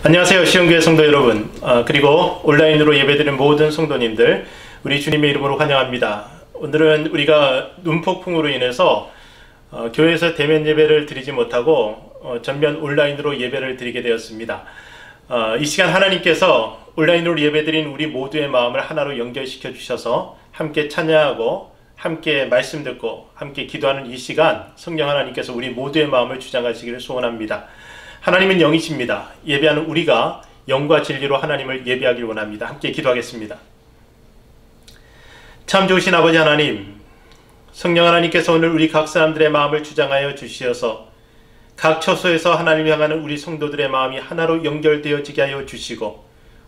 안녕하세요. 시온교회 성도 여러분, 그리고 온라인으로 예배드리는 모든 성도님들, 우리 주님의 이름으로 환영합니다. 오늘은 우리가 눈폭풍으로 인해서 교회에서 대면 예배를 드리지 못하고 전면 온라인으로 예배를 드리게 되었습니다. 이 시간 하나님께서 온라인으로 예배드린 우리 모두의 마음을 하나로 연결시켜 주셔서 함께 찬양하고 함께 말씀 듣고 함께 기도하는 이 시간, 성령 하나님께서 우리 모두의 마음을 주장하시기를 소원합니다. 하나님은 영이십니다. 예배하는 우리가 영과 진리로 하나님을 예배하길 원합니다. 함께 기도하겠습니다. 참 좋으신 아버지 하나님, 성령 하나님께서 오늘 우리 각 사람들의 마음을 주장하여 주시어서 각 처소에서 하나님을 향하는 우리 성도들의 마음이 하나로 연결되어지게 하여 주시고,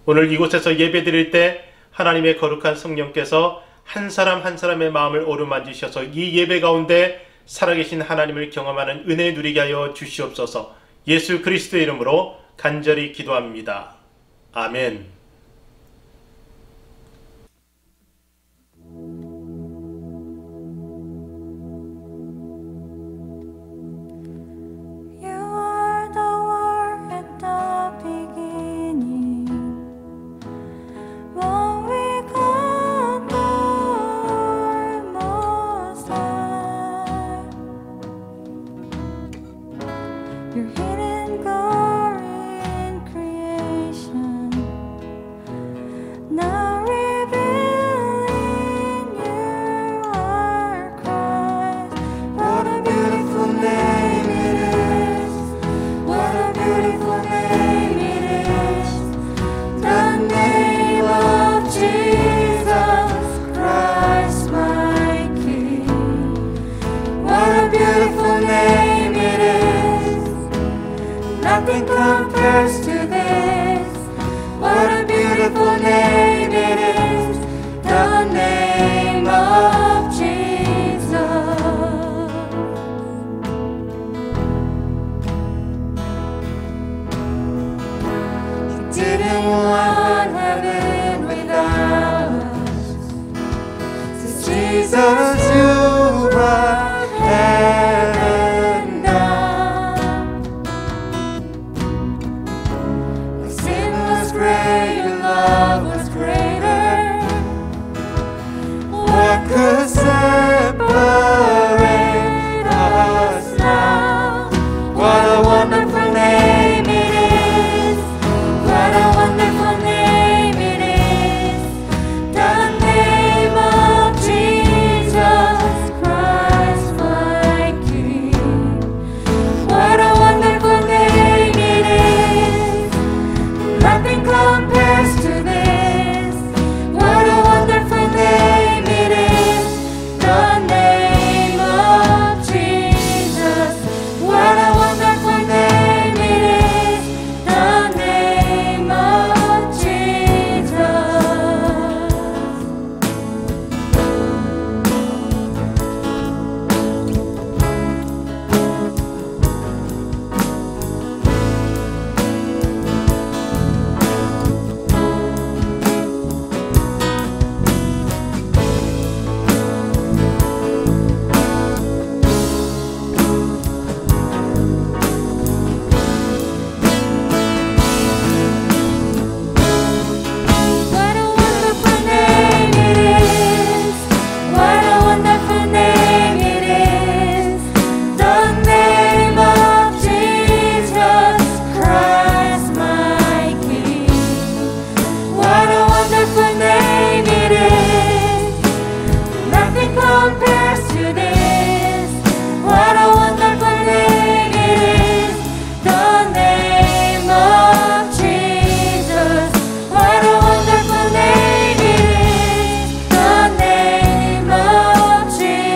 오늘 이곳에서 예배드릴 때 하나님의 거룩한 성령께서 한 사람 한 사람의 마음을 어루만지셔서 이 예배 가운데 살아계신 하나님을 경험하는 은혜 누리게 하여 주시옵소서. 예수 그리스도의 이름으로 간절히 기도합니다. 아멘. Nothing compares to this. What a beautiful name it is, the name of Jesus. You didn't want heaven without us, since Jesus you brought heaven down. Your love was greater. What could separate us now? What a wonderful name it is. What a wonderful name it is. The name of Jesus Christ, my King. What a wonderful name it is. Nothing compares to this. What a wonderful name it is, the name of Jesus. What a wonderful name it is, the name of Jesus. What a wonderful name it is. What a wonderful name it is. The name of Jesus Christ, my King. What a wonderful name it is. Nothing compares to this. What a wonderful name it is. The name of Jesus. What a wonderful name it is, the name of Jesus.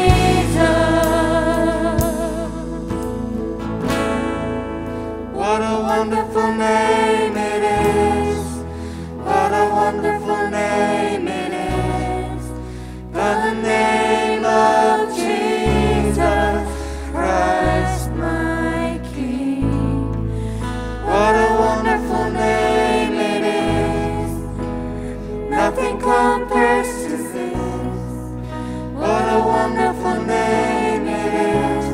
What a wonderful name it is. What a wonderful name it is, the name of Jesus Christ, my King. What a wonderful name it is. Nothing compares to this. What a wonderful name it is,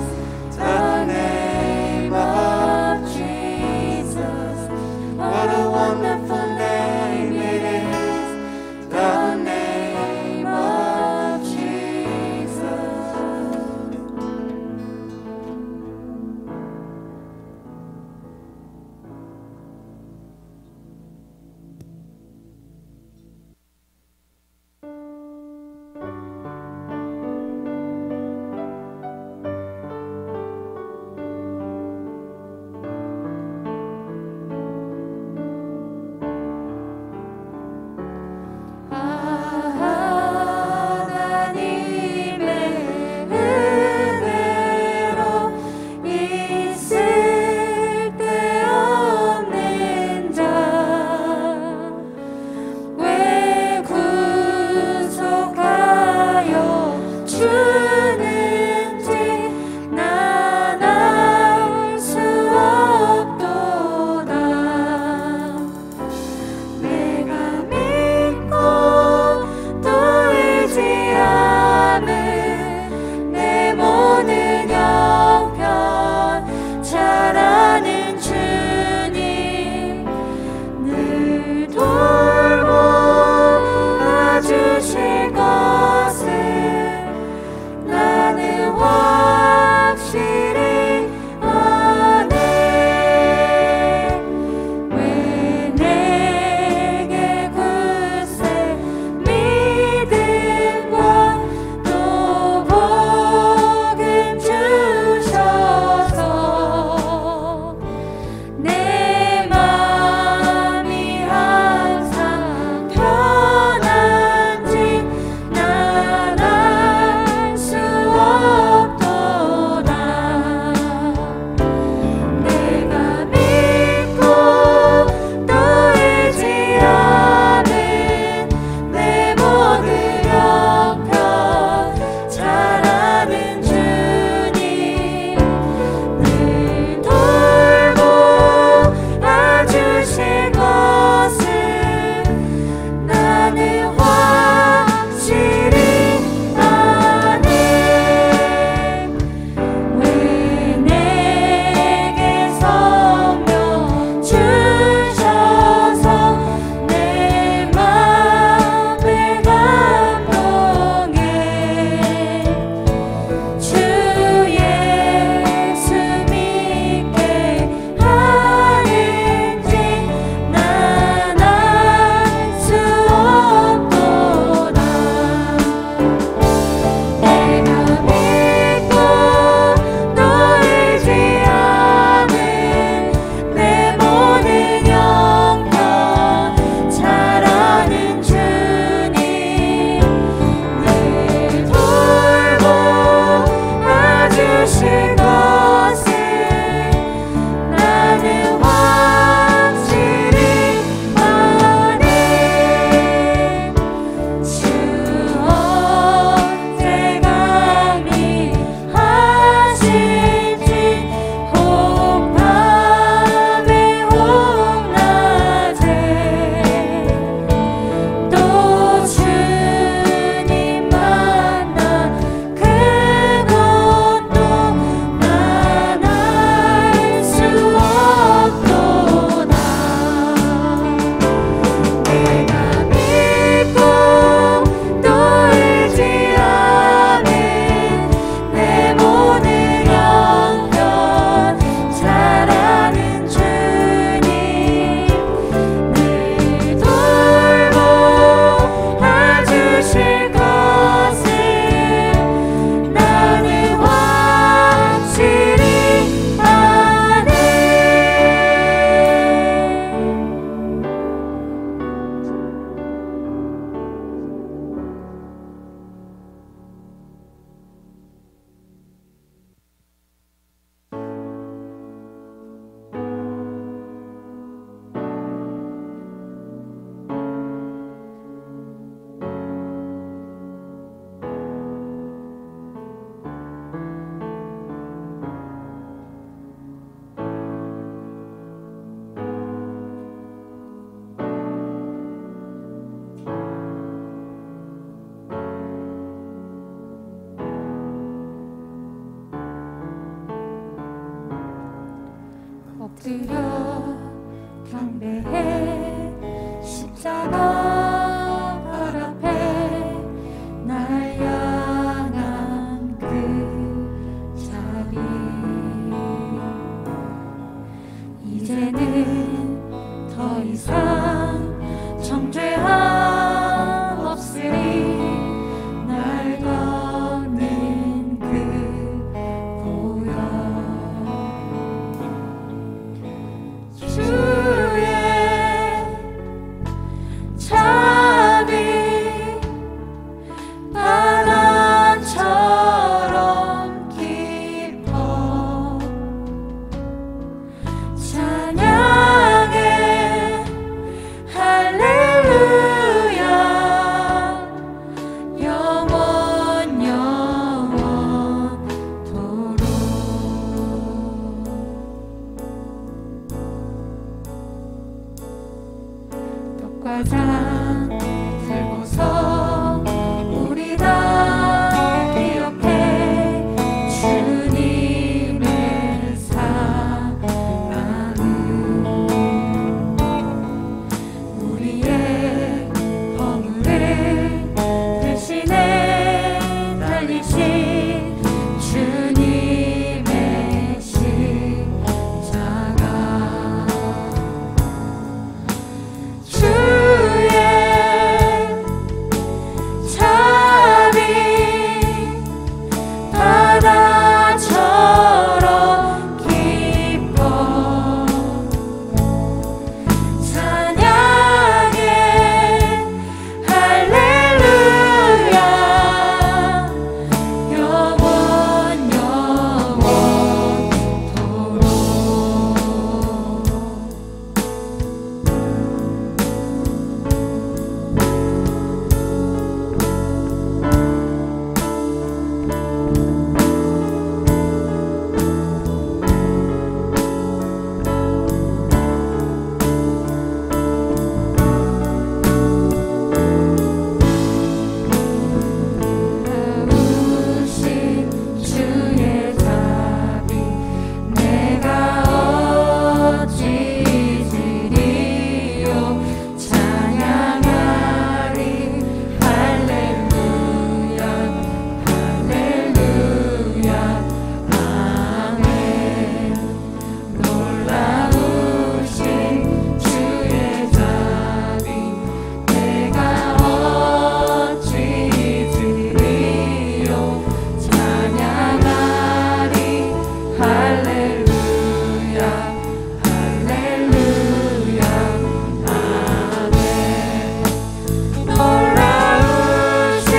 the name of Jesus. wonderful name it is, the name of Jesus. 엎드려 경배해 위해 십자가 발 앞에 날 향한 그 자비, 이제는 더 이상 정죄함 없으리. 날 덮는 그 보혈, 주의 자비 바람처럼 깊어 찬양해 할렐루야. 영원 영원토록 떡과 잔 들고서 우리 다 기억해 주님의 사랑을. 우리의 허물을 대신에 달리신 주님의 십자가, 주의 자비 바다처럼 깊어 찬양해 할렐루야. 영원 영원토록 우신 주의 자비 내가 어찌 잊으리요. 찬양하리 할렐루야 할렐루야 아멘. 놀라우신 주의 자비 내가 어찌 잊으리요. 찬양하리 할렐루야 할렐루야 아멘. 놀라우신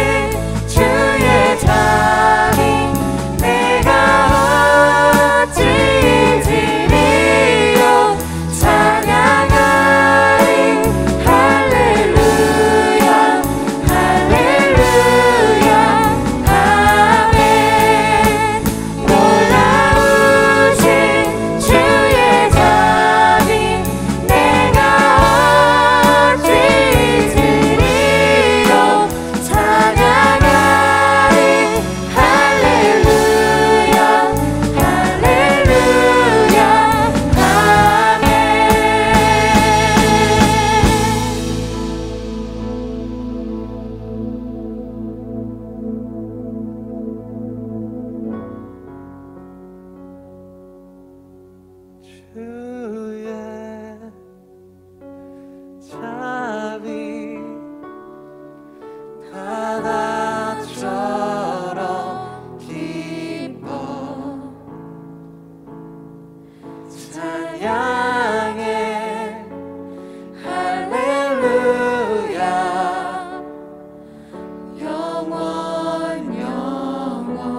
주의 자비 내가 어찌 잊으리요. 찬양하리 할렐루야 할렐루야 아멘. 놀라우신 주의 자비 내가 어찌 잊으리요. 찬양하리 할렐루야 할렐루야 아멘. 주의 자비 바다처럼 깊어 찬양해 할렐루야. 영원 영원토록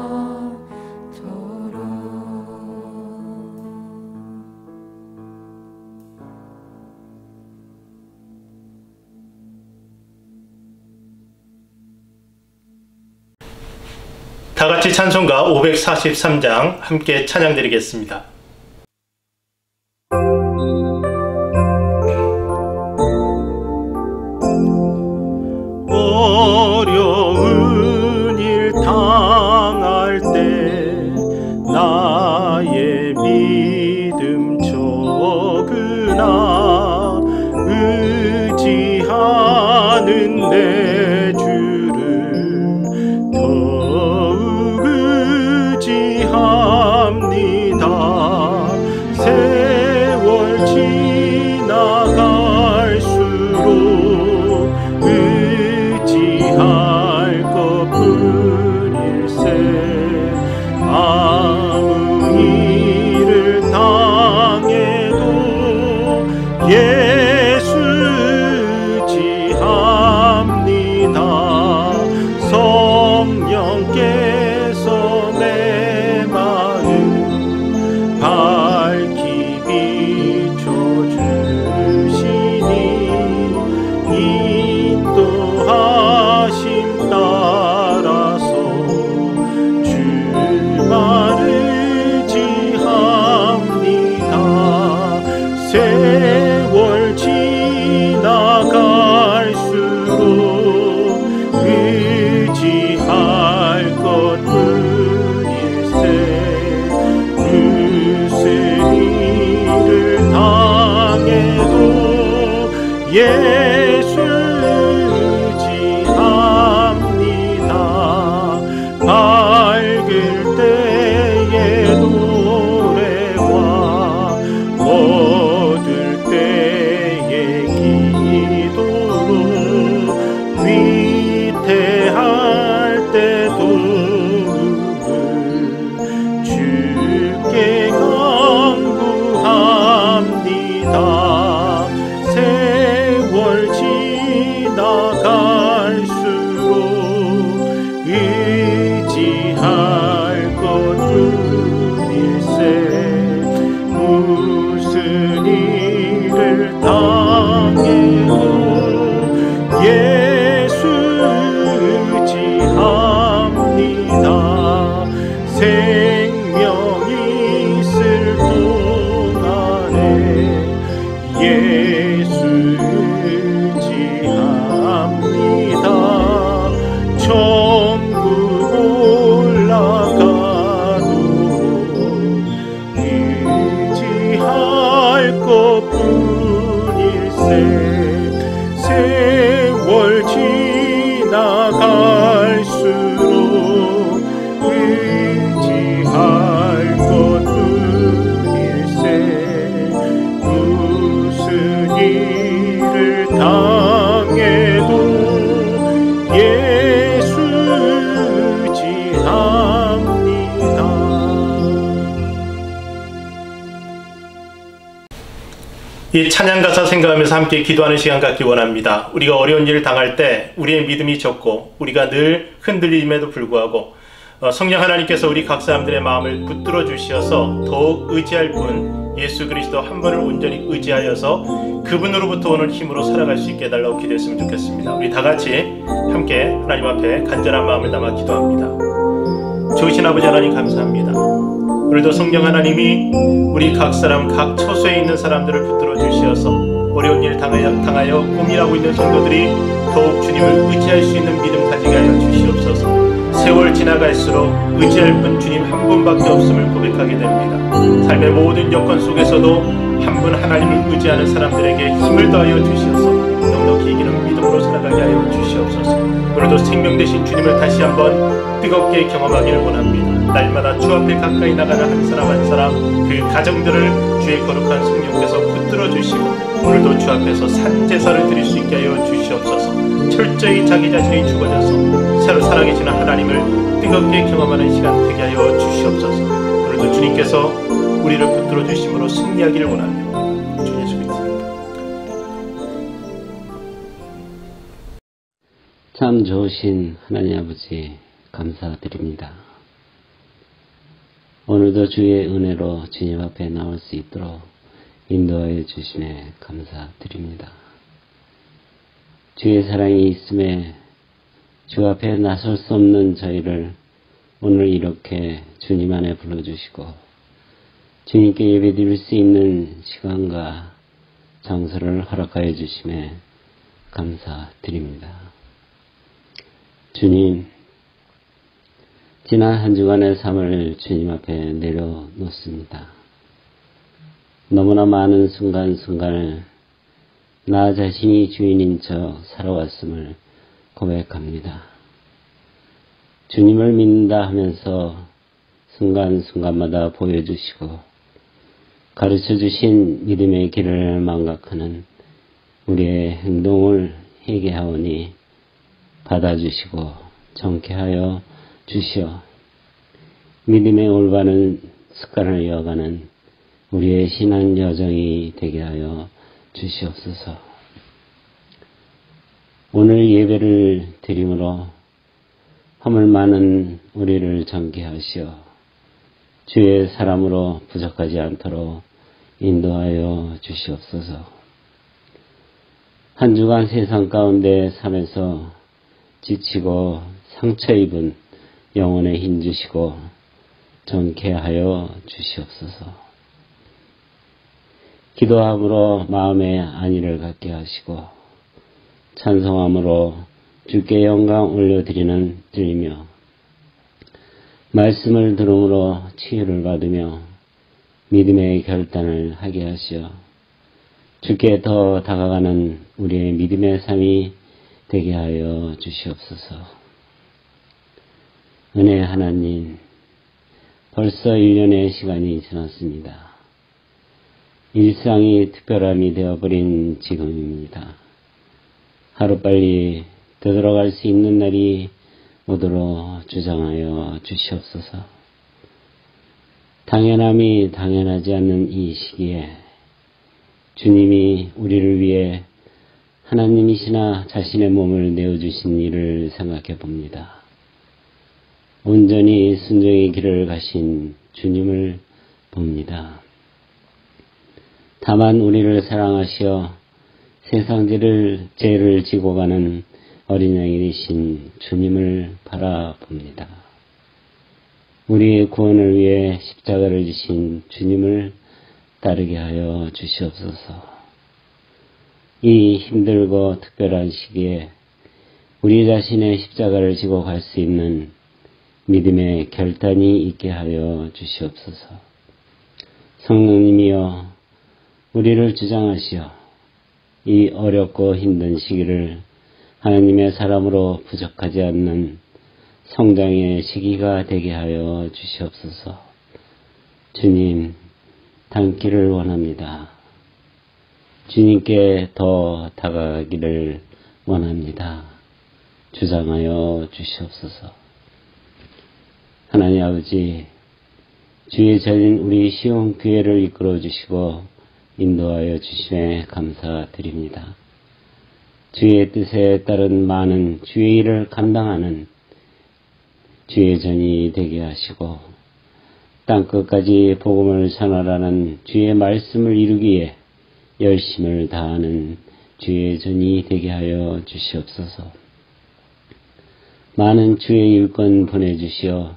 다 같이 찬송가 543장 함께 찬양드리겠습니다. 어려운 일 당할 때 나의 믿음 적으나 예수 의지합니다. 밝을 때의 노래와 어두울 때의 기도로 위태할 때 도움을 주께 간구합니다. 세월 지나갈수록 의지할 것뿐일세. 무슨 일을 당해도 예수 의지합니다. 생명이 있을 동안에 예수 의지합니다. 천국 올라가도 의지할 것뿐일세. 세월 지나갈수록 의지할 것뿐일세. 무슨 일을 당해도 예수 의지합니다. 이 찬양 가사 생각하면서 함께 기도하는 시간 갖기 원합니다. 우리가 어려운 일을 당할 때 우리의 믿음이 적고 우리가 늘 흔들림에도 불구하고 성령 하나님께서 우리 각 사람들의 마음을 붙들어 주시어서 더욱 의지할 분 예수 그리스도 한 분을 온전히 의지하여서 그분으로부터 오는 힘으로 살아갈 수 있게 해달라고 기도했으면 좋겠습니다. 우리 다 같이 함께 하나님 앞에 간절한 마음을 담아 기도합니다. 좋으신 아버지 하나님 감사합니다. 오늘도 성령 하나님이 우리 각 사람 각 처소에 있는 사람들을 붙들어 주시어서 어려운 일 당하여 고민하고 있는 성도들이 더욱 주님을 의지할 수 있는 믿음 가지게 하여 주시옵소서. 세월 지나갈수록 의지할 분 주님 한 분밖에 없음을 고백하게 됩니다. 삶의 모든 여건 속에서도 한 분 하나님을 의지하는 사람들에게 힘을 더하여 주시어서 넉넉히 이기는 믿음으로 살아가게 하여 주시옵소서. 오늘도 생명 되신 주님을 다시 한번 뜨겁게 경험하기를 원합니다. 날마다 주 앞에 가까이 나가는 한 사람 한 사람 그 가정들을 주의 거룩한 성령께서 붙들어 주시고 오늘도 주 앞에서 산제사를 드릴 수 있게 하여 주시옵소서. 철저히 자기 자신이 죽어져서 새로 살아계시는 하나님을 뜨겁게 경험하는 시간 되게 하여 주시옵소서. 오늘도 주님께서 우리를 붙들어 주심으로 승리하기를 원합니다. 주 예수 그리스도. 참 좋으신 하나님 아버지 감사드립니다. 오늘도 주의 은혜로 주님 앞에 나올 수 있도록 인도하여 주심에 감사드립니다. 주의 사랑이 있음에 주 앞에 나설 수 없는 저희를 오늘 이렇게 주님 안에 불러주시고 주님께 예배드릴 수 있는 시간과 장소를 허락하여 주심에 감사드립니다. 주님, 지난 한 주간의 삶을 주님 앞에 내려놓습니다. 너무나 많은 순간순간을 나 자신이 주인인 척 살아왔음을 고백합니다. 주님을 믿는다 하면서 순간순간마다 보여주시고 가르쳐주신 믿음의 길을 망각하는 우리의 행동을 회개하오니 받아주시고 정케하여 주시어 믿음의 올바른 습관을 이어가는 우리의 신앙 여정이 되게 하여 주시옵소서. 오늘 예배를 드림으로 허물 많은 우리를 정케하시어 주의 사람으로 부족하지 않도록 인도하여 주시옵소서. 한 주간 세상 가운데 삶에서 지치고 상처 입은 영혼에 힘주시고 정케하여 주시옵소서. 기도함으로 마음에 안위를 갖게 하시고 찬송함으로 주께 영광 올려드리는 들리며 말씀을 들음으로 치유를 받으며 믿음의 결단을 하게 하시어 주께 더 다가가는 우리의 믿음의 삶이 되게 하여 주시옵소서. 은혜 하나님, 벌써 1년의 시간이 지났습니다. 일상이 특별함이 되어버린 지금입니다. 하루빨리 되돌아갈 수 있는 날이 오도록 주장하여 주시옵소서. 당연함이 당연하지 않는 이 시기에 주님이 우리를 위해 하나님이시나 자신의 몸을 내어주신 일을 생각해 봅니다. 온전히 순종의 길을 가신 주님을 봅니다. 다만 우리를 사랑하시어 세상 죄를 지고 가는 어린 양이 되신 주님을 바라봅니다. 우리의 구원을 위해 십자가를 지신 주님을 따르게 하여 주시옵소서. 이 힘들고 특별한 시기에 우리 자신의 십자가를 지고 갈 수 있는 믿음의 결단이 있게 하여 주시옵소서. 성령님이여 우리를 주장하시어 이 어렵고 힘든 시기를 하나님의 사람으로 부족하지 않는 성장의 시기가 되게 하여 주시옵소서. 주님, 닮기를 원합니다. 주님께 더 다가가기를 원합니다. 주장하여 주시옵소서. 하나님 아버지, 주의 전인 우리 시온 교회를 이끌어 주시고 인도하여 주심에 감사드립니다. 주의 뜻에 따른 많은 주의 일을 감당하는 주의 전이 되게 하시고 땅끝까지 복음을 전하라는 주의 말씀을 이루기에 열심을 다하는 주의 전이 되게 하여 주시옵소서. 많은 주의 일꾼 보내주시어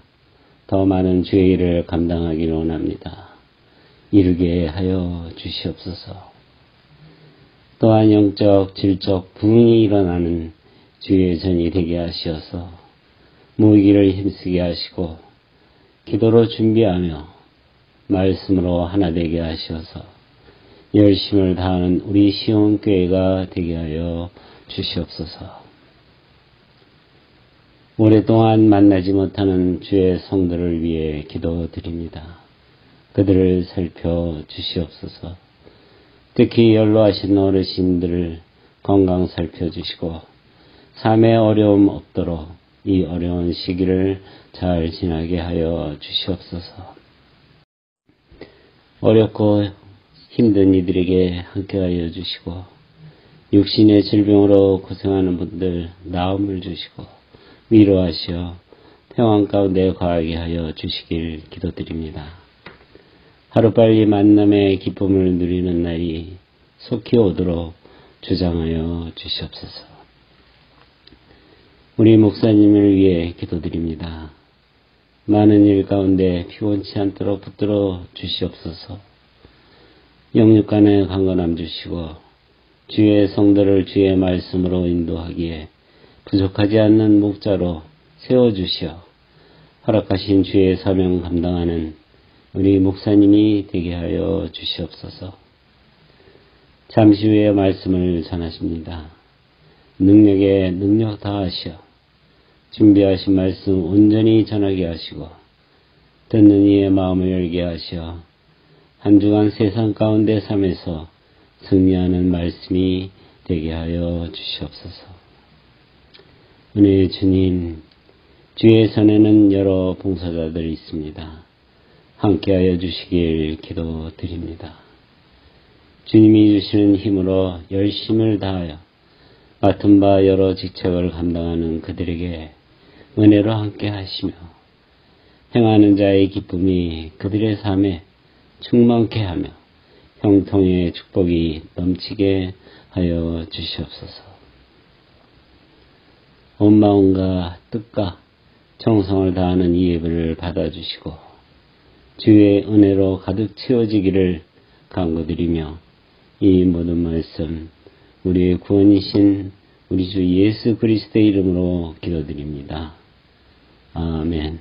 더 많은 주의 일을 감당하기를 원합니다. 이루게 하여 주시옵소서. 또한 영적, 질적 부흥이 일어나는 주의 전이 되게 하시어서 모이기를 힘쓰게 하시고 기도로 준비하며 말씀으로 하나 되게 하시어서 열심을 다하는 우리 시온교회가 되게 하여 주시옵소서. 오랫동안 만나지 못하는 주의 성도를 위해 기도드립니다. 그들을 살펴주시옵소서. 특히 연로하신 어르신들을 건강 살펴주시고 삶의 어려움 없도록 이 어려운 시기를 잘 지나게 하여 주시옵소서. 어렵고 힘든 이들에게 함께하여 주시고 육신의 질병으로 고생하는 분들 나음을 주시고 위로하시어 평안 가운데 거하게 하여 주시길 기도드립니다. 하루빨리 만남의 기쁨을 누리는 날이 속히 오도록 주장하여 주시옵소서. 우리 목사님을 위해 기도드립니다. 많은 일 가운데 피곤치 않도록 붙들어 주시옵소서. 영육간의 강건함 주시고 주의 성도를 주의 말씀으로 인도하기에 부족하지 않는 목자로 세워주시어 허락하신 주의 사명 감당하는 우리 목사님이 되게 하여 주시옵소서. 잠시 후에 말씀을 전하십니다. 능력에 능력 다하시어 준비하신 말씀 온전히 전하게 하시고 듣는 이의 마음을 열게 하시어 한 주간 세상 가운데 삶에서 승리하는 말씀이 되게 하여 주시옵소서. 은혜의 주님, 주의 손에는 여러 봉사자들이 있습니다. 함께하여 주시길 기도드립니다. 주님이 주시는 힘으로 열심을 다하여 맡은 바 여러 직책을 감당하는 그들에게 은혜로 함께 하시며 행하는 자의 기쁨이 그들의 삶에 충만케 하며 형통의 축복이 넘치게 하여 주시옵소서. 온 마음과 뜻과 정성을 다하는 이 예배를 받아주시고 주의 은혜로 가득 채워지기를 간구드리며 이 모든 말씀 우리의 구원이신 우리 주 예수 그리스도의 이름으로 기도드립니다. 아멘.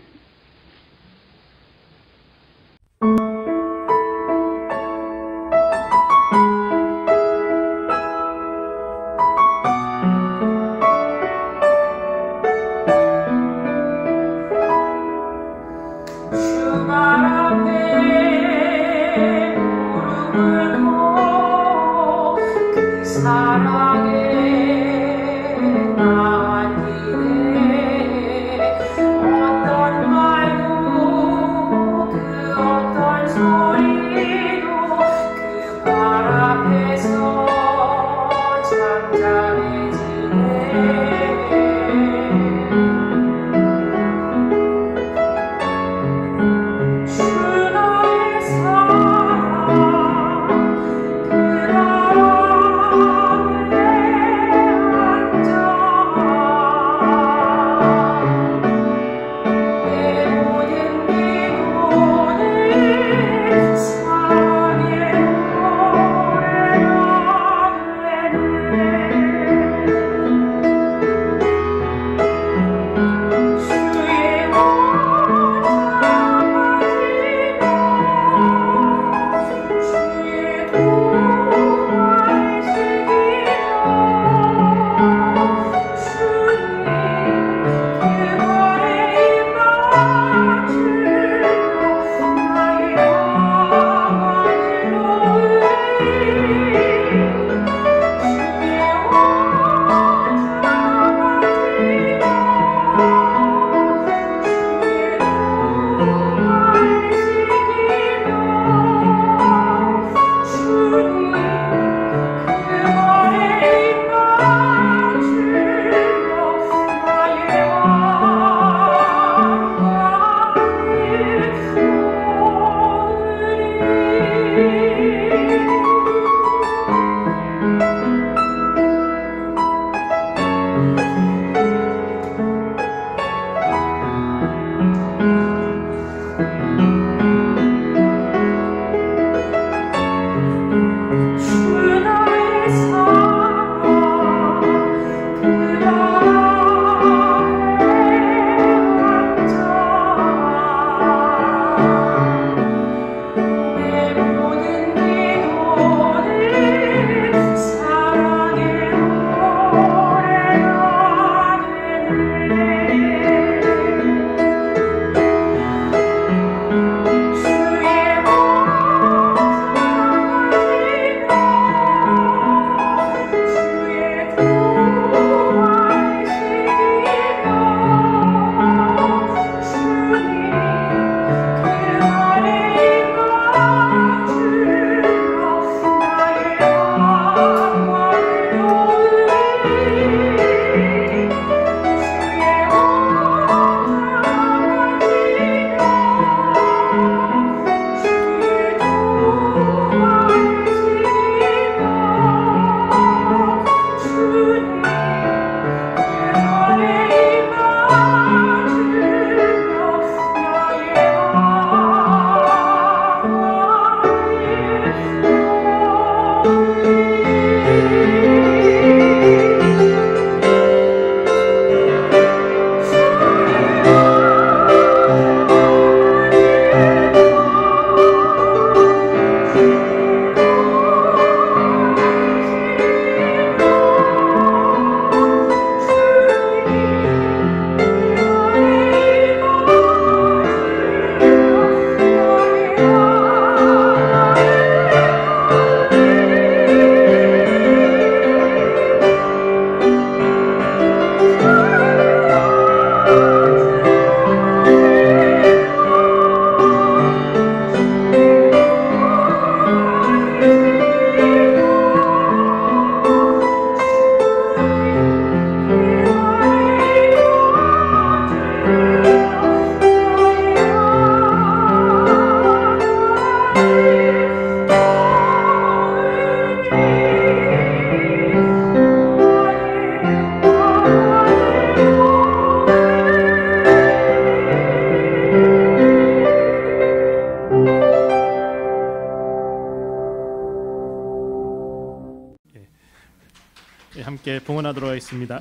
함께 봉헌하도록 하겠습니다.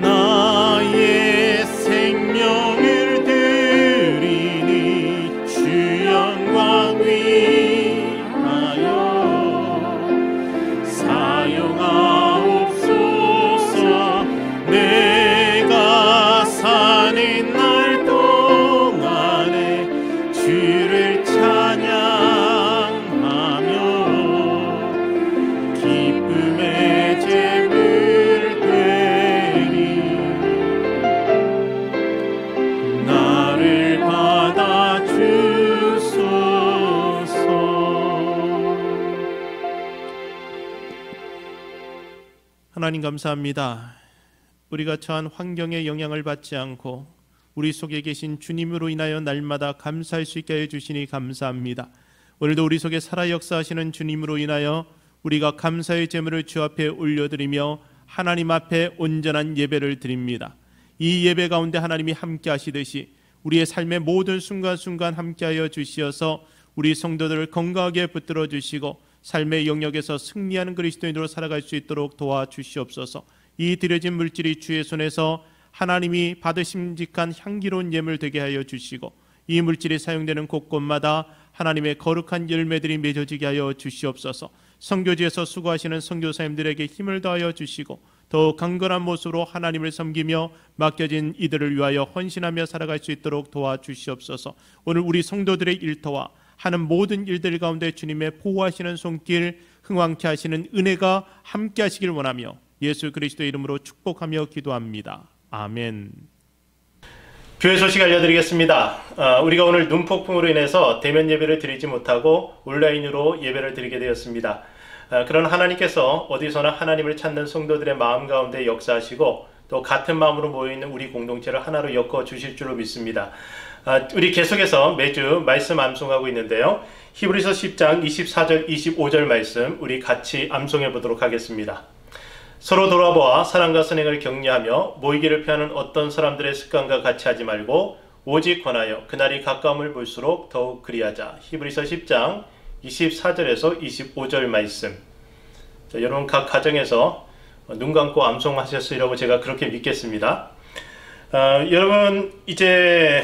나의 생명을 드리니 주 영광 위하여 사용하옵소서. 내가 사는 날 동안에 주를 찬양하며 하나님 감사합니다. 우리가 처한 환경의 영향을 받지 않고 우리 속에 계신 주님으로 인하여 날마다 감사할 수 있게 해주시니 감사합니다. 오늘도 우리 속에 살아 역사하시는 주님으로 인하여 우리가 감사의 제물을 주 앞에 올려드리며 하나님 앞에 온전한 예배를 드립니다. 이 예배 가운데 하나님이 함께 하시듯이 우리의 삶의 모든 순간순간 함께하여 주시어서 우리 성도들을 건강하게 붙들어 주시고 삶의 영역에서 승리하는 그리스도인으로 살아갈 수 있도록 도와주시옵소서. 이 드려진 물질이 주의 손에서 하나님이 받으심직한 향기로운 예물 되게 하여 주시고 이 물질이 사용되는 곳곳마다 하나님의 거룩한 열매들이 맺어지게 하여 주시옵소서. 선교지에서 수고하시는 선교사님들에게 힘을 더하여 주시고 더욱 강건한 모습으로 하나님을 섬기며 맡겨진 이들을 위하여 헌신하며 살아갈 수 있도록 도와주시옵소서. 오늘 우리 성도들의 일터와 하는 모든 일들 가운데 주님의 보호하시는 손길 흥왕케 하시는 은혜가 함께 하시길 원하며 예수 그리스도의 이름으로 축복하며 기도합니다. 아멘. 교회 소식 알려드리겠습니다. 우리가 오늘 눈폭풍으로 인해서 대면 예배를 드리지 못하고 온라인으로 예배를 드리게 되었습니다. 그런 하나님께서 어디서나 하나님을 찾는 성도들의 마음 가운데 역사하시고 또 같은 마음으로 모여있는 우리 공동체를 하나로 엮어 주실 줄로 믿습니다. 우리 계속해서 매주 말씀 암송하고 있는데요. 히브리서 10장 24절 25절 말씀 우리 같이 암송해 보도록 하겠습니다. 서로 돌아보아 사랑과 선행을 격려하며 모이기를 피하는 어떤 사람들의 습관과 같이 하지 말고 오직 권하여 그날이 가까움을 볼수록 더욱 그리하자. 히브리서 10장 24절에서 25절 말씀. 자, 여러분 각 가정에서 눈 감고 암송하셨으리라고 제가 그렇게 믿겠습니다. 여러분 이제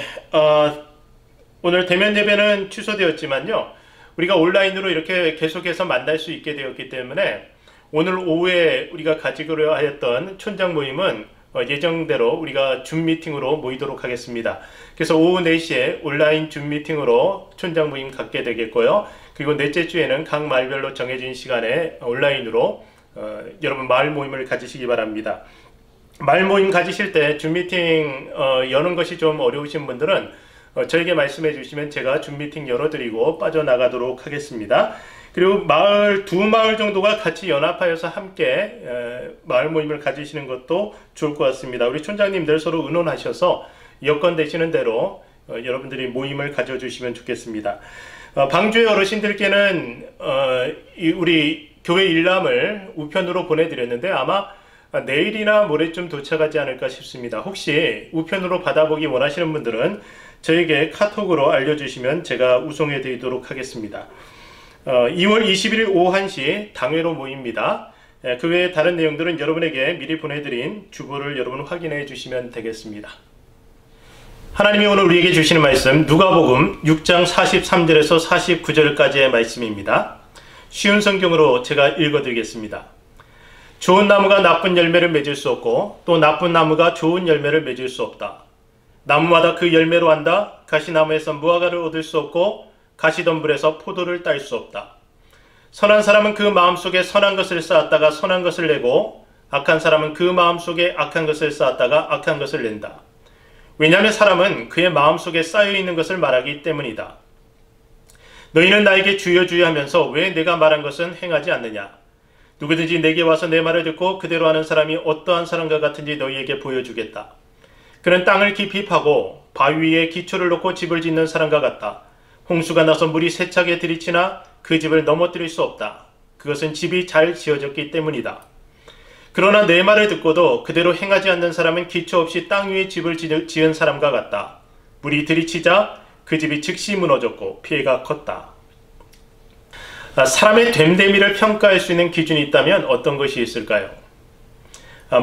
오늘 대면 예배는 취소되었지만요. 우리가 온라인으로 이렇게 계속해서 만날 수 있게 되었기 때문에 오늘 오후에 우리가 가지기로 하였던 촌장 모임은 예정대로 우리가 줌 미팅으로 모이도록 하겠습니다. 그래서 오후 4시에 온라인 줌 미팅으로 촌장 모임 갖게 되겠고요. 그리고 넷째 주에는 각 마을별로 정해진 시간에 온라인으로 여러분 마을 모임을 가지시기 바랍니다. 마을 모임 가지실 때 줌 미팅 여는 것이 좀 어려우신 분들은 저에게 말씀해 주시면 제가 줌 미팅 열어드리고 빠져나가도록 하겠습니다. 그리고 두 마을 정도가 같이 연합하여서 함께 마을 모임을 가지시는 것도 좋을 것 같습니다. 우리 촌장님들 서로 의논하셔서 여건 되시는 대로 여러분들이 모임을 가져주시면 좋겠습니다. 방주의 어르신들께는 우리 교회 일람을 우편으로 보내드렸는데 아마 내일이나 모레쯤 도착하지 않을까 싶습니다. 혹시 우편으로 받아보기 원하시는 분들은 저에게 카톡으로 알려주시면 제가 우송해 드리도록 하겠습니다. 2월 21일 오후 1시 당회로 모입니다. 그 외에 다른 내용들은 여러분에게 미리 보내드린 주보를 여러분 확인해 주시면 되겠습니다. 하나님이 오늘 우리에게 주시는 말씀 누가복음 6장 43절에서 49절까지의 말씀입니다. 쉬운 성경으로 제가 읽어드리겠습니다. 좋은 나무가 나쁜 열매를 맺을 수 없고 또 나쁜 나무가 좋은 열매를 맺을 수 없다. 나무마다 그 열매로 안다. 가시나무에서 무화과를 얻을 수 없고 가시덤불에서 포도를 딸 수 없다. 선한 사람은 그 마음속에 선한 것을 쌓았다가 선한 것을 내고 악한 사람은 그 마음속에 악한 것을 쌓았다가 악한 것을 낸다. 왜냐하면 사람은 그의 마음속에 쌓여있는 것을 말하기 때문이다. 너희는 나에게 주여 주여 하면서 왜 내가 말한 것은 행하지 않느냐. 누구든지 내게 와서 내 말을 듣고 그대로 하는 사람이 어떠한 사람과 같은지 너희에게 보여주겠다. 그는 땅을 깊이 파고 바위 위에 기초를 놓고 집을 짓는 사람과 같다. 홍수가 나서 물이 세차게 들이치나 그 집을 넘어뜨릴 수 없다. 그것은 집이 잘 지어졌기 때문이다. 그러나 내 말을 듣고도 그대로 행하지 않는 사람은 기초 없이 땅 위에 집을 지은 사람과 같다. 물이 들이치자 그 집이 즉시 무너졌고 피해가 컸다. 사람의 됨됨이를 평가할 수 있는 기준이 있다면 어떤 것이 있을까요?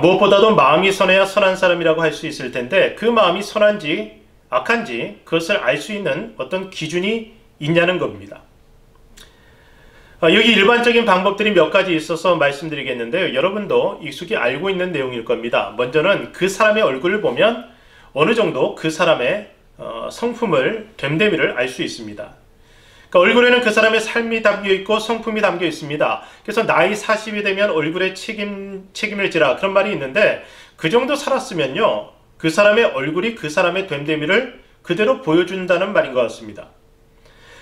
무엇보다도 마음이 선해야 선한 사람이라고 할 수 있을 텐데 그 마음이 선한지 악한지 그것을 알 수 있는 어떤 기준이 있냐는 겁니다. 여기 일반적인 방법들이 몇 가지 있어서 말씀드리겠는데요. 여러분도 익숙히 알고 있는 내용일 겁니다. 먼저는 그 사람의 얼굴을 보면 어느 정도 그 사람의 성품을, 됨됨이를 알 수 있습니다. 그러니까 얼굴에는 그 사람의 삶이 담겨 있고 성품이 담겨 있습니다. 그래서 나이 40이 되면 얼굴에 책임을 지라 그런 말이 있는데 그 정도 살았으면요. 그 사람의 얼굴이 그 사람의 됨됨이를 그대로 보여준다는 말인 것 같습니다.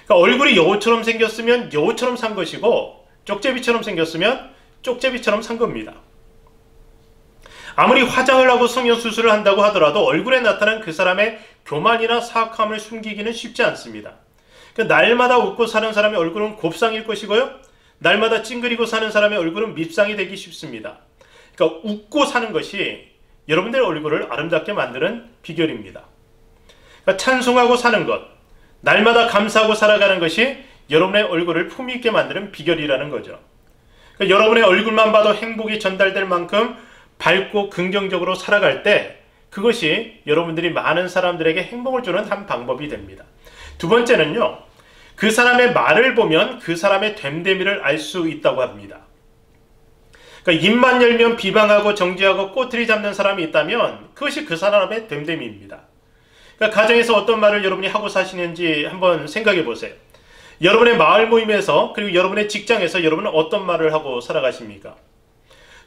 그러니까 얼굴이 여우처럼 생겼으면 여우처럼 산 것이고 쪽제비처럼 생겼으면 쪽제비처럼 산 겁니다. 아무리 화장을 하고 성형수술을 한다고 하더라도 얼굴에 나타난 그 사람의 교만이나 사악함을 숨기기는 쉽지 않습니다. 그러니까 날마다 웃고 사는 사람의 얼굴은 곱상일 것이고요, 날마다 찡그리고 사는 사람의 얼굴은 밉상이 되기 쉽습니다. 그러니까 웃고 사는 것이 여러분들의 얼굴을 아름답게 만드는 비결입니다. 그러니까 찬송하고 사는 것, 날마다 감사하고 살아가는 것이 여러분의 얼굴을 품위 있게 만드는 비결이라는 거죠. 그러니까 여러분의 얼굴만 봐도 행복이 전달될 만큼 밝고 긍정적으로 살아갈 때 그것이 여러분들이 많은 사람들에게 행복을 주는 한 방법이 됩니다. 두 번째는요, 그 사람의 말을 보면 그 사람의 됨됨이를 알 수 있다고 합니다. 그러니까 입만 열면 비방하고 정죄하고 꼬투리 잡는 사람이 있다면 그것이 그 사람의 됨됨이입니다. 그러니까 가정에서 어떤 말을 여러분이 하고 사시는지 한번 생각해 보세요. 여러분의 마을 모임에서, 그리고 여러분의 직장에서 여러분은 어떤 말을 하고 살아가십니까?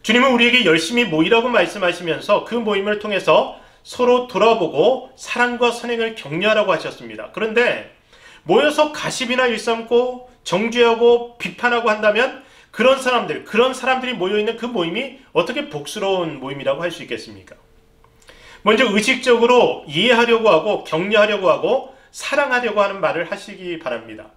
주님은 우리에게 열심히 모이라고 말씀하시면서 그 모임을 통해서 서로 돌아보고 사랑과 선행을 격려하라고 하셨습니다. 그런데 모여서 가십이나 일삼고 정죄하고 비판하고 한다면 그런 사람들이 모여있는 그 모임이 어떻게 복스러운 모임이라고 할 수 있겠습니까? 먼저 의식적으로 이해하려고 하고 격려하려고 하고 사랑하려고 하는 말을 하시기 바랍니다.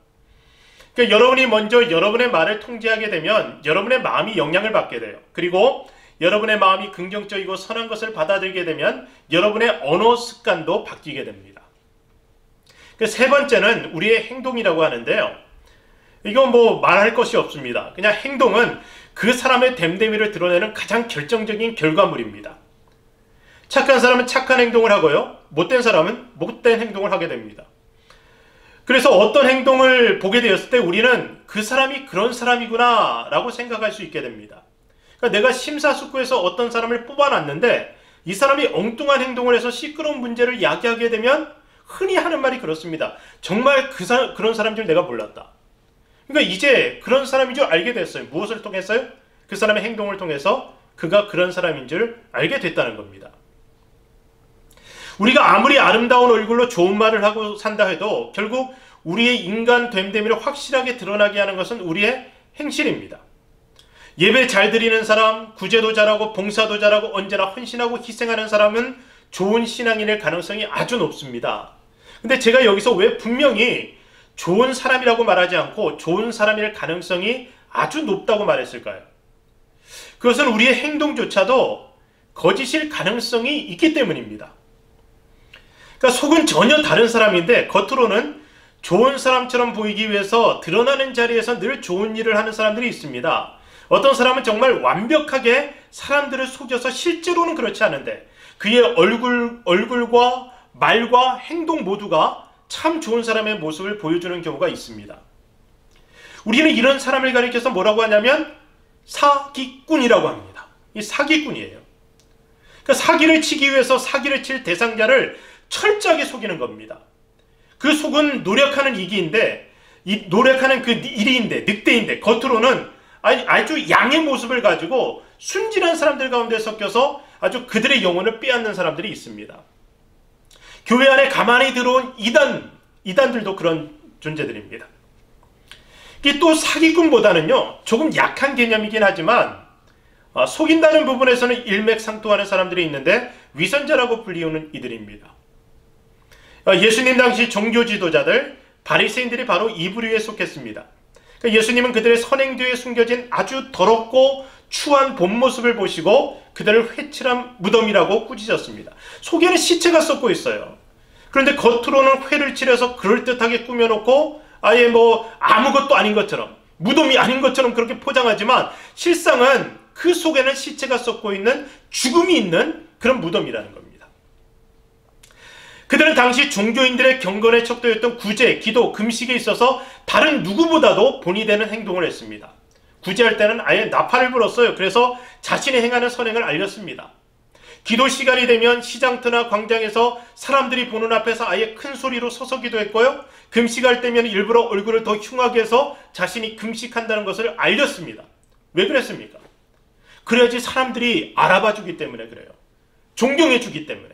그러니까 여러분이 먼저 여러분의 말을 통제하게 되면 여러분의 마음이 영향을 받게 돼요. 그리고 여러분의 마음이 긍정적이고 선한 것을 받아들이게 되면 여러분의 언어 습관도 바뀌게 됩니다. 세 번째는 우리의 행동이라고 하는데요, 이건 뭐 말할 것이 없습니다. 그냥 행동은 그 사람의 됨됨이를 드러내는 가장 결정적인 결과물입니다. 착한 사람은 착한 행동을 하고요, 못된 사람은 못된 행동을 하게 됩니다. 그래서 어떤 행동을 보게 되었을 때 우리는 그 사람이 그런 사람이구나 라고 생각할 수 있게 됩니다. 그러니까 내가 심사숙고해서 어떤 사람을 뽑아놨는데 이 사람이 엉뚱한 행동을 해서 시끄러운 문제를 야기하게 되면 흔히 하는 말이 그렇습니다. 정말 그런 사람인 줄 내가 몰랐다. 그러니까 이제 그런 사람인 줄 알게 됐어요. 무엇을 통해서요? 그 사람의 행동을 통해서 그가 그런 사람인 줄 알게 됐다는 겁니다. 우리가 아무리 아름다운 얼굴로 좋은 말을 하고 산다 해도 결국 우리의 인간 됨됨이를 확실하게 드러나게 하는 것은 우리의 행실입니다. 예배 잘 드리는 사람, 구제도 잘하고 봉사도 잘하고 언제나 헌신하고 희생하는 사람은 좋은 신앙인일 가능성이 아주 높습니다. 근데 제가 여기서 왜 분명히 좋은 사람이라고 말하지 않고 좋은 사람일 가능성이 아주 높다고 말했을까요? 그것은 우리의 행동조차도 거짓일 가능성이 있기 때문입니다. 그러니까 속은 전혀 다른 사람인데 겉으로는 좋은 사람처럼 보이기 위해서 드러나는 자리에서 늘 좋은 일을 하는 사람들이 있습니다. 어떤 사람은 정말 완벽하게 사람들을 속여서 실제로는 그렇지 않은데 그의 얼굴과 말과 행동 모두가 참 좋은 사람의 모습을 보여주는 경우가 있습니다. 우리는 이런 사람을 가리켜서 뭐라고 하냐면 사기꾼이라고 합니다. 이 사기꾼이에요. 그러니까 사기를 치기 위해서 사기를 칠 대상자를 철저하게 속이는 겁니다. 그 속은 노력하는 이기인데, 이 노력하는 그 일이인데, 늑대인데 겉으로는 아주 양의 모습을 가지고 순진한 사람들 가운데 섞여서 아주 그들의 영혼을 빼앗는 사람들이 있습니다. 교회 안에 가만히 들어온 이단들도 그런 존재들입니다. 이게 또 사기꾼보다는요 조금 약한 개념이긴 하지만 속인다는 부분에서는 일맥상통하는 사람들이 있는데 위선자라고 불리우는 이들입니다. 예수님 당시 종교 지도자들 바리새인들이 바로 이 부류에 속했습니다. 예수님은 그들의 선행 뒤에 숨겨진 아주 더럽고 추한 본 모습을 보시고 그들을 회칠한 무덤이라고 꾸짖었습니다. 속에는 시체가 썩고 있어요. 그런데 겉으로는 회를 칠해서 그럴듯하게 꾸며놓고 아예 뭐 아무것도 아닌 것처럼, 무덤이 아닌 것처럼 그렇게 포장하지만 실상은 그 속에는 시체가 썩고 있는 죽음이 있는 그런 무덤이라는 겁니다. 그들은 당시 종교인들의 경건의 척도였던 구제, 기도, 금식에 있어서 다른 누구보다도 본이 되는 행동을 했습니다. 구제할 때는 아예 나팔을 불었어요. 그래서 자신이 행하는 선행을 알렸습니다. 기도 시간이 되면 시장터나 광장에서 사람들이 보는 앞에서 아예 큰 소리로 서서 기도했고요. 금식할 때면 일부러 얼굴을 더 흉하게 해서 자신이 금식한다는 것을 알렸습니다. 왜 그랬습니까? 그래야지 사람들이 알아봐 주기 때문에 그래요. 존경해 주기 때문에.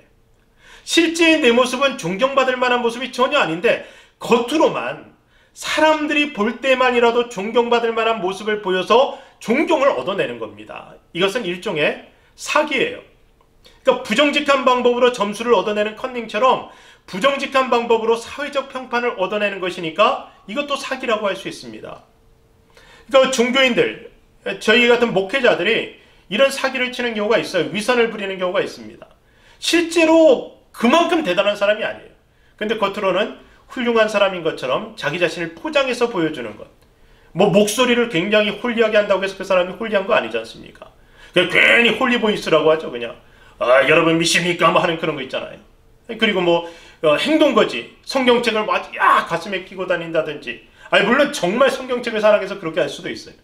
실제의 내 모습은 존경받을 만한 모습이 전혀 아닌데 겉으로만 사람들이 볼 때만이라도 존경받을 만한 모습을 보여서 존경을 얻어내는 겁니다. 이것은 일종의 사기예요. 그러니까 부정직한 방법으로 점수를 얻어내는 컨닝처럼 부정직한 방법으로 사회적 평판을 얻어내는 것이니까 이것도 사기라고 할 수 있습니다. 그러니까 종교인들, 저희 같은 목회자들이 이런 사기를 치는 경우가 있어요. 위선을 부리는 경우가 있습니다. 실제로 그만큼 대단한 사람이 아니에요. 근데 겉으로는 훌륭한 사람인 것처럼 자기 자신을 포장해서 보여주는 것. 뭐 목소리를 굉장히 홀리하게 한다고 해서 그 사람이 홀리한 거 아니지 않습니까? 그냥 괜히 홀리보이스라고 하죠. 그냥 여러분 믿습니까? 뭐 하는 그런 거 있잖아요. 그리고 뭐 행동거지, 성경책을 막 가슴에 끼고 다닌다든지. 물론 정말 성경책을 사랑해서 그렇게 할 수도 있어요.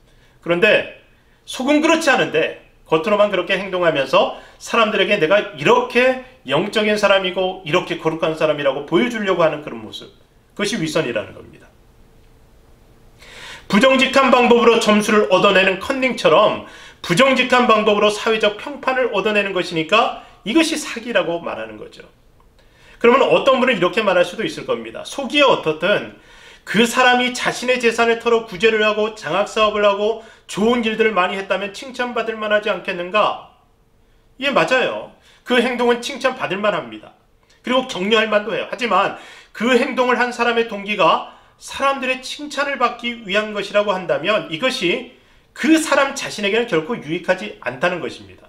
그런데 속은 그렇지 않은데 겉으로만 그렇게 행동하면서 사람들에게 내가 이렇게 영적인 사람이고 이렇게 거룩한 사람이라고 보여주려고 하는 그런 모습, 그것이 위선이라는 겁니다. 부정직한 방법으로 점수를 얻어내는 컨닝처럼 부정직한 방법으로 사회적 평판을 얻어내는 것이니까 이것이 사기라고 말하는 거죠. 그러면 어떤 분은 이렇게 말할 수도 있을 겁니다. 속이야 어떻든 그 사람이 자신의 재산을 털어 구제를 하고 장학사업을 하고 좋은 일들을 많이 했다면 칭찬받을 만하지 않겠는가? 예, 맞아요. 그 행동은 칭찬받을 만합니다. 그리고 격려할 만도 해요. 하지만 그 행동을 한 사람의 동기가 사람들의 칭찬을 받기 위한 것이라고 한다면 이것이 그 사람 자신에게는 결코 유익하지 않다는 것입니다.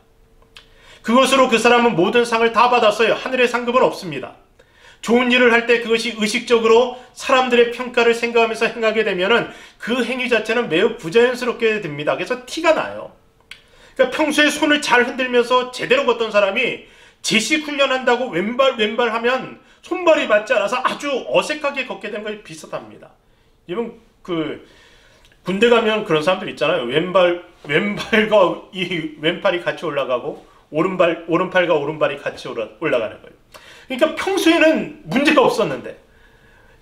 그것으로 그 사람은 모든 상을 다 받았어요. 하늘의 상급은 없습니다. 좋은 일을 할 때 그것이 의식적으로 사람들의 평가를 생각하면서 행하게 되면은 그 행위 자체는 매우 부자연스럽게 됩니다. 그래서 티가 나요. 그러니까 평소에 손을 잘 흔들면서 제대로 걷던 사람이 제식 훈련한다고 왼발 하면 손발이 맞지 않아서 아주 어색하게 걷게 되는 것이 비슷합니다. 이건 군대 가면 그런 사람들 있잖아요. 왼발과 이 왼팔이 같이 올라가고 오른팔과 오른발이 같이 올라가는 거예요. 그러니까 평소에는 문제가 없었는데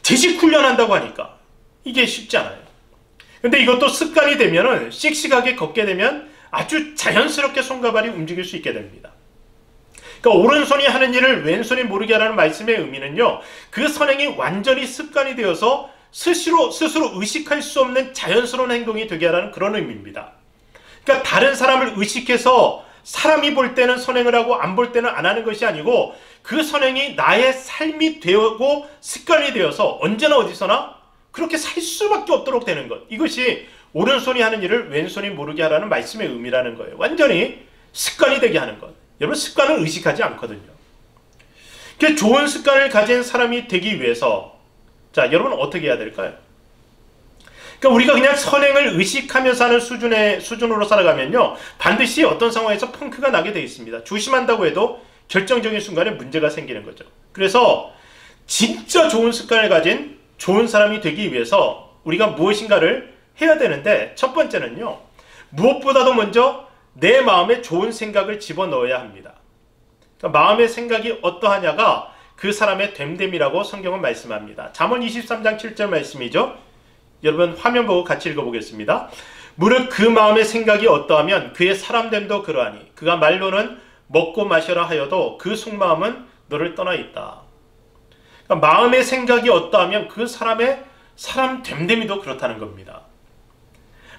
제식 훈련한다고 하니까 이게 쉽지 않아요. 근데 이것도 습관이 되면은 씩씩하게 걷게 되면 아주 자연스럽게 손과 발이 움직일 수 있게 됩니다. 그러니까 오른손이 하는 일을 왼손이 모르게 하라는 말씀의 의미는요, 그 선행이 완전히 습관이 되어서 스스로 의식할 수 없는 자연스러운 행동이 되게 하라는 그런 의미입니다. 그러니까 다른 사람을 의식해서 사람이 볼 때는 선행을 하고 안 볼 때는 안 하는 것이 아니고 그 선행이 나의 삶이 되고 습관이 되어서 언제나 어디서나 그렇게 살 수밖에 없도록 되는 것. 이것이 오른손이 하는 일을 왼손이 모르게 하라는 말씀의 의미라는 거예요. 완전히 습관이 되게 하는 것. 여러분, 습관은 의식하지 않거든요. 좋은 습관을 가진 사람이 되기 위해서 자, 여러분 어떻게 해야 될까요? 그러니까 우리가 그냥 선행을 의식하면서 하는 수준으로 살아가면요, 반드시 어떤 상황에서 펑크가 나게 되어 있습니다. 조심한다고 해도 결정적인 순간에 문제가 생기는 거죠. 그래서 진짜 좋은 습관을 가진 좋은 사람이 되기 위해서 우리가 무엇인가를 해야 되는데, 첫 번째는요, 무엇보다도 먼저 내 마음에 좋은 생각을 집어넣어야 합니다. 그러니까 마음의 생각이 어떠하냐가 그 사람의 됨됨이라고 성경은 말씀합니다. 잠언 23장 7절 말씀이죠. 여러분 화면 보고 같이 읽어보겠습니다. 무릇 그 마음의 생각이 어떠하면 그의 사람됨도 그러하니 그가 말로는 먹고 마셔라 하여도 그 속마음은 너를 떠나 있다. 그러니까 마음의 생각이 어떠하면 그 사람의 사람 됨됨이도 그렇다는 겁니다.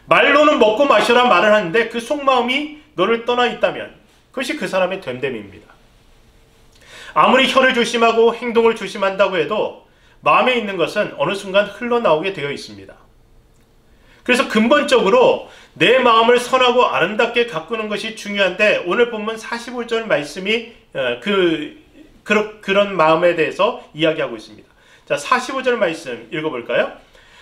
말로는 먹고 마셔라 말을 하는데 그 속마음이 너를 떠나 있다면 그것이 그 사람의 됨됨입니다. 아무리 혀를 조심하고 행동을 조심한다고 해도 마음에 있는 것은 어느 순간 흘러나오게 되어 있습니다. 그래서 근본적으로 내 마음을 선하고 아름답게 가꾸는 것이 중요한데, 오늘 본문 45절 말씀이 그런 마음에 대해서 이야기하고 있습니다. 자, 45절 말씀 읽어볼까요?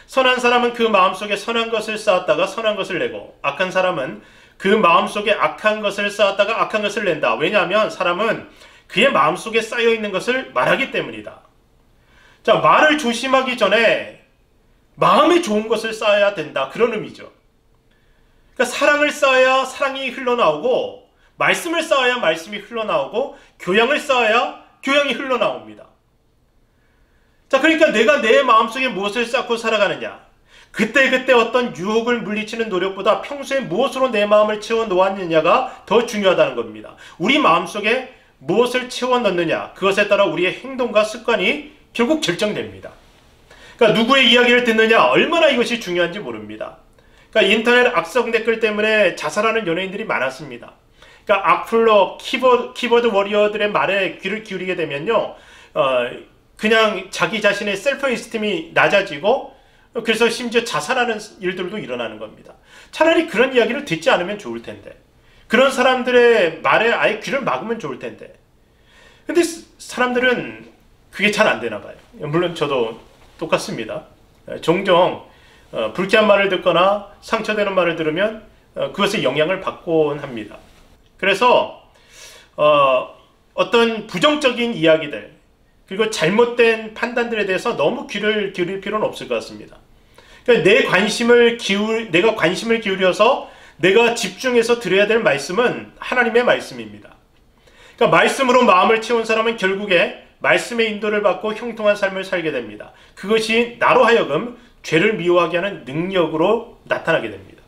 선한 사람은 그 마음속에 선한 것을 쌓았다가 선한 것을 내고, 악한 사람은 그 마음속에 악한 것을 쌓았다가 악한 것을 낸다. 왜냐하면 사람은 그의 마음속에 쌓여있는 것을 말하기 때문이다. 자, 말을 조심하기 전에 마음에 좋은 것을 쌓아야 된다, 그런 의미죠. 그러니까 사랑을 쌓아야 사랑이 흘러나오고, 말씀을 쌓아야 말씀이 흘러나오고, 교양을 쌓아야 교양이 흘러나옵니다. 자, 그러니까 내가 내 마음속에 무엇을 쌓고 살아가느냐, 그때그때 어떤 유혹을 물리치는 노력보다 평소에 무엇으로 내 마음을 채워 놓았느냐가 더 중요하다는 겁니다. 우리 마음속에 무엇을 채워 넣느냐, 그것에 따라 우리의 행동과 습관이 결국 결정됩니다. 그러니까 누구의 이야기를 듣느냐, 얼마나 이것이 중요한지 모릅니다. 그러니까 인터넷 악성 댓글 때문에 자살하는 연예인들이 많았습니다. 그러니까 악플러, 키보드 워리어들의 말에 귀를 기울이게 되면요, 그냥 자기 자신의 셀프 이스팀이 낮아지고, 그래서 심지어 자살하는 일들도 일어나는 겁니다. 차라리 그런 이야기를 듣지 않으면 좋을 텐데, 그런 사람들의 말에 아예 귀를 막으면 좋을 텐데, 근데 사람들은 그게 잘 안 되나 봐요. 물론 저도 똑같습니다. 종종 불쾌한 말을 듣거나 상처되는 말을 들으면 그것에 영향을 받곤 합니다. 그래서 어떤 부정적인 이야기들, 그리고 잘못된 판단들에 대해서 너무 귀를 기울일 필요는 없을 것 같습니다. 그러니까 내가 관심을 기울여서 내가 집중해서 들어야 될 말씀은 하나님의 말씀입니다. 그러니까 말씀으로 마음을 채운 사람은 결국에 말씀의 인도를 받고 형통한 삶을 살게 됩니다. 그것이 나로 하여금 죄를 미워하게 하는 능력으로 나타나게 됩니다.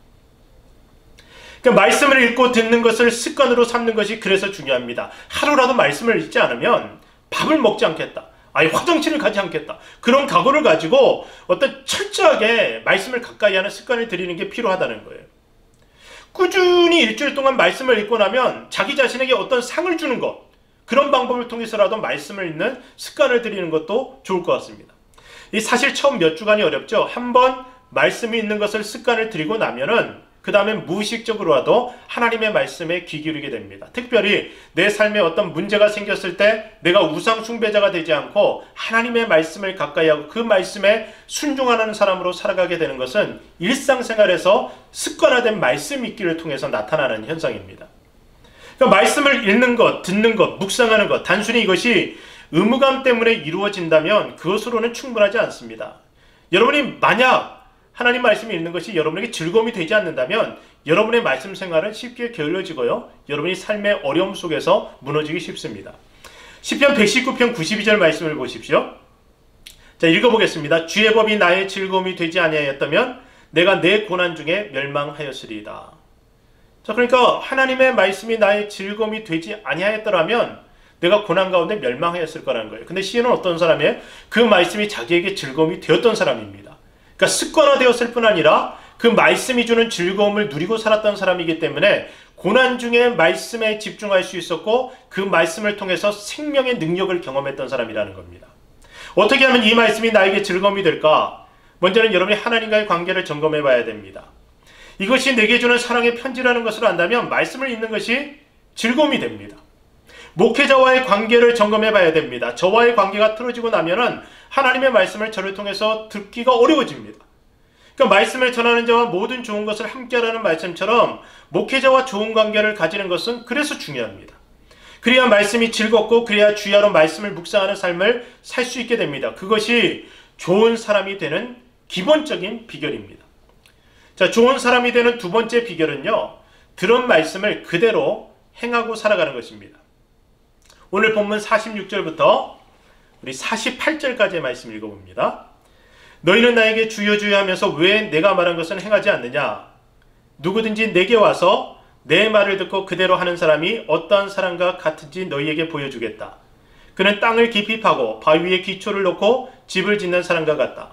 그러니까 말씀을 읽고 듣는 것을 습관으로 삼는 것이 그래서 중요합니다. 하루라도 말씀을 읽지 않으면 밥을 먹지 않겠다, 아예 화장실을 가지 않겠다, 그런 각오를 가지고 어떤 철저하게 말씀을 가까이 하는 습관을 들이는 게 필요하다는 거예요. 꾸준히 일주일 동안 말씀을 읽고 나면 자기 자신에게 어떤 상을 주는 것, 그런 방법을 통해서라도 말씀을 읽는 습관을 들이는 것도 좋을 것 같습니다. 사실 처음 몇 주간이 어렵죠. 한번 말씀이 있는 것을 습관을 들이고 나면은 그 다음에 무의식적으로라도 하나님의 말씀에 귀 기울이게 됩니다. 특별히 내 삶에 어떤 문제가 생겼을 때 내가 우상 숭배자가 되지 않고 하나님의 말씀을 가까이 하고 그 말씀에 순종하는 사람으로 살아가게 되는 것은 일상생활에서 습관화된 말씀 읽기를 통해서 나타나는 현상입니다. 그러니까 말씀을 읽는 것, 듣는 것, 묵상하는 것, 단순히 이것이 의무감 때문에 이루어진다면 그것으로는 충분하지 않습니다. 여러분이 만약 하나님 말씀을 읽는 것이 여러분에게 즐거움이 되지 않는다면 여러분의 말씀 생활은 쉽게 게을러지고요, 여러분이 삶의 어려움 속에서 무너지기 쉽습니다. 시편 119편 92절 말씀을 보십시오. 자, 읽어보겠습니다. 주의 법이 나의 즐거움이 되지 아니하였다면 내가 내 고난 중에 멸망하였으리이다. 자, 그러니까 하나님의 말씀이 나의 즐거움이 되지 아니하였더라면 내가 고난 가운데 멸망하였을 거라는 거예요. 근데 시인은 어떤 사람이에요? 그 말씀이 자기에게 즐거움이 되었던 사람입니다. 그러니까 습관화되었을 뿐 아니라 그 말씀이 주는 즐거움을 누리고 살았던 사람이기 때문에 고난 중에 말씀에 집중할 수 있었고 그 말씀을 통해서 생명의 능력을 경험했던 사람이라는 겁니다. 어떻게 하면 이 말씀이 나에게 즐거움이 될까? 먼저는 여러분이 하나님과의 관계를 점검해 봐야 됩니다. 이것이 내게 주는 사랑의 편지라는 것을 안다면 말씀을 읽는 것이 즐거움이 됩니다. 목회자와의 관계를 점검해 봐야 됩니다. 저와의 관계가 틀어지고 나면은 하나님의 말씀을 저를 통해서 듣기가 어려워집니다. 그러니까 말씀을 전하는 자와 모든 좋은 것을 함께하라는 말씀처럼 목회자와 좋은 관계를 가지는 것은 그래서 중요합니다. 그래야 말씀이 즐겁고 그래야 주야로 말씀을 묵상하는 삶을 살 수 있게 됩니다. 그것이 좋은 사람이 되는 기본적인 비결입니다. 자, 좋은 사람이 되는 두 번째 비결은요, 들은 말씀을 그대로 행하고 살아가는 것입니다. 오늘 본문 46절부터 우리 48절까지의 말씀 읽어봅니다. 너희는 나에게 주여 주여 하면서 왜 내가 말한 것은 행하지 않느냐? 누구든지 내게 와서 내 말을 듣고 그대로 하는 사람이 어떠한 사람과 같은지 너희에게 보여주겠다. 그는 땅을 깊이 파고 바위 위에 기초를 놓고 집을 짓는 사람과 같다.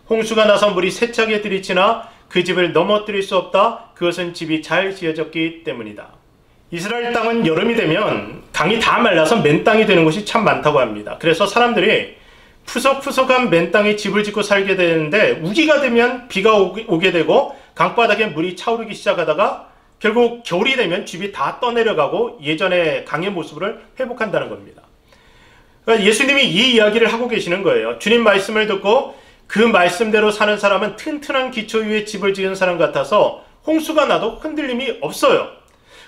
홍수가 나서 물이 세차게 들이치나 그 집을 넘어뜨릴 수 없다. 그것은 집이 잘 지어졌기 때문이다. 이스라엘 땅은 여름이 되면 강이 다 말라서 맨 땅이 되는 곳이 참 많다고 합니다. 그래서 사람들이 푸석푸석한 맨 땅에 집을 짓고 살게 되는데 우기가 되면 비가 오게 되고 강바닥에 물이 차오르기 시작하다가 결국 겨울이 되면 집이 다 떠내려가고 예전의 강의 모습을 회복한다는 겁니다. 그러니까 예수님이 이 이야기를 하고 계시는 거예요. 주님 말씀을 듣고 그 말씀대로 사는 사람은 튼튼한 기초 위에 집을 지은 사람 같아서 홍수가 나도 흔들림이 없어요.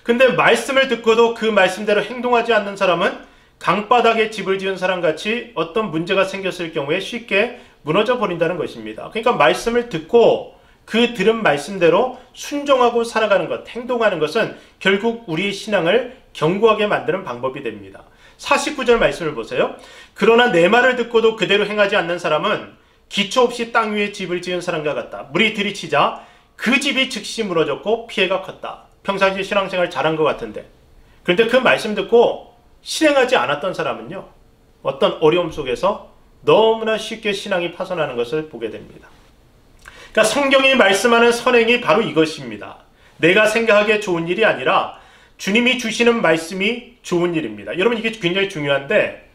근데 말씀을 듣고도 그 말씀대로 행동하지 않는 사람은 강바닥에 집을 지은 사람같이 어떤 문제가 생겼을 경우에 쉽게 무너져 버린다는 것입니다. 그러니까 말씀을 듣고 그 들은 말씀대로 순종하고 살아가는 것, 행동하는 것은 결국 우리의 신앙을 견고하게 만드는 방법이 됩니다. 49절 말씀을 보세요. 그러나 내 말을 듣고도 그대로 행하지 않는 사람은 기초 없이 땅 위에 집을 지은 사람과 같다. 물이 들이치자 그 집이 즉시 무너졌고 피해가 컸다. 평상시에 신앙생활 잘한 것 같은데, 그런데 그 말씀 듣고 실행하지 않았던 사람은요, 어떤 어려움 속에서 너무나 쉽게 신앙이 파손하는 것을 보게 됩니다. 그러니까 성경이 말씀하는 선행이 바로 이것입니다. 내가 생각하기에 좋은 일이 아니라 주님이 주시는 말씀이 좋은 일입니다. 여러분 이게 굉장히 중요한데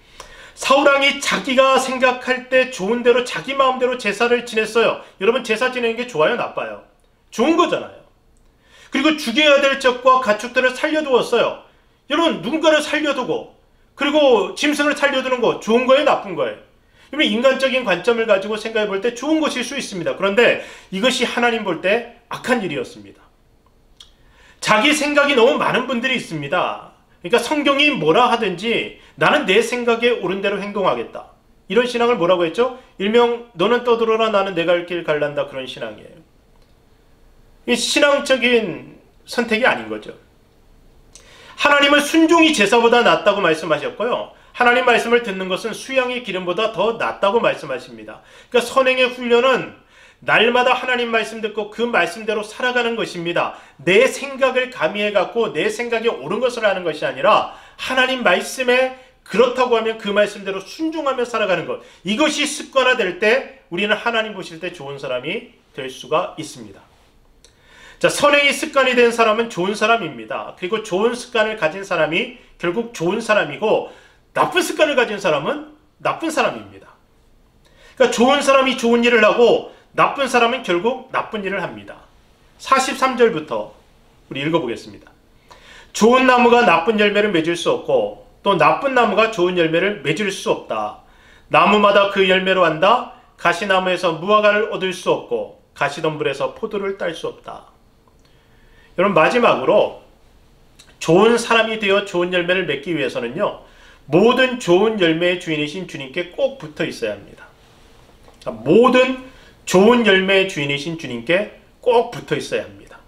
사울왕이 자기가 생각할 때 좋은 대로 자기 마음대로 제사를 지냈어요. 여러분 제사 지내는 게 좋아요, 나빠요? 좋은 거잖아요. 그리고 죽여야 될 적과 가축들을 살려두었어요. 여러분 누군가를 살려두고 그리고 짐승을 살려두는 거 좋은 거예요, 나쁜 거예요? 여러분 인간적인 관점을 가지고 생각해 볼 때 좋은 것일 수 있습니다. 그런데 이것이 하나님 볼 때 악한 일이었습니다. 자기 생각이 너무 많은 분들이 있습니다. 그러니까 성경이 뭐라 하든지 나는 내 생각에 옳은 대로 행동하겠다. 이런 신앙을 뭐라고 했죠? 일명 너는 떠들어라 나는 내 갈 길 갈란다, 그런 신앙이에요. 이 신앙적인 선택이 아닌 거죠. 하나님은 순종이 제사보다 낫다고 말씀하셨고요. 하나님 말씀을 듣는 것은 수양의 기름보다 더 낫다고 말씀하십니다. 그러니까 선행의 훈련은 날마다 하나님 말씀 듣고 그 말씀대로 살아가는 것입니다. 내 생각을 가미해 갖고 내 생각이 옳은 것을 하는 것이 아니라 하나님 말씀에 그렇다고 하면 그 말씀대로 순종하며 살아가는 것. 이것이 습관화될 때 우리는 하나님 보실 때 좋은 사람이 될 수가 있습니다. 자, 선행이 습관이 된 사람은 좋은 사람입니다. 그리고 좋은 습관을 가진 사람이 결국 좋은 사람이고 나쁜 습관을 가진 사람은 나쁜 사람입니다. 그러니까 좋은 사람이 좋은 일을 하고 나쁜 사람은 결국 나쁜 일을 합니다. 43절부터 우리 읽어보겠습니다. 좋은 나무가 나쁜 열매를 맺을 수 없고 또 나쁜 나무가 좋은 열매를 맺을 수 없다. 나무마다 그 열매로 한다. 가시나무에서 무화과를 얻을 수 없고 가시덤불에서 포도를 딸 수 없다. 여러분 마지막으로 좋은 사람이 되어 좋은 열매를 맺기 위해서는요, 모든 좋은 열매의 주인이신 주님께 꼭 붙어 있어야 합니다. 모든 좋은 열매의 주인이신 주님께 꼭 붙어 있어야 합니다.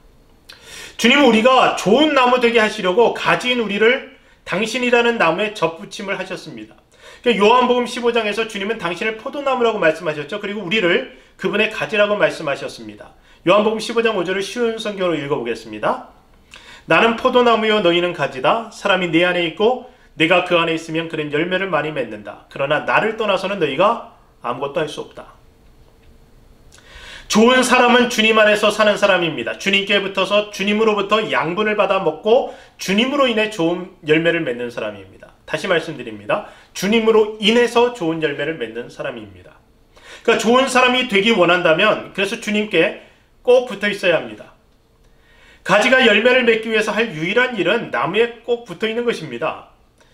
주님은 우리가 좋은 나무 되게 하시려고 가지인 우리를 당신이라는 나무에 접붙임을 하셨습니다. 그러니까 요한복음 15장에서 주님은 당신을 포도나무라고 말씀하셨죠. 그리고 우리를 그분의 가지라고 말씀하셨습니다. 요한복음 15장 5절을 쉬운 성경으로 읽어보겠습니다. 나는 포도나무요 너희는 가지다. 사람이 내 안에 있고 내가 그 안에 있으면 그는 열매를 많이 맺는다. 그러나 나를 떠나서는 너희가 아무것도 할 수 없다. 좋은 사람은 주님 안에서 사는 사람입니다. 주님께 붙어서 주님으로부터 양분을 받아 먹고 주님으로 인해 좋은 열매를 맺는 사람입니다. 다시 말씀드립니다. 주님으로 인해서 좋은 열매를 맺는 사람입니다. 그러니까 좋은 사람이 되기 원한다면 그래서 주님께 꼭 붙어 있어야 합니다. 가지가 열매를 맺기 위해서 할 유일한 일은 나무에 꼭 붙어 있는 것입니다.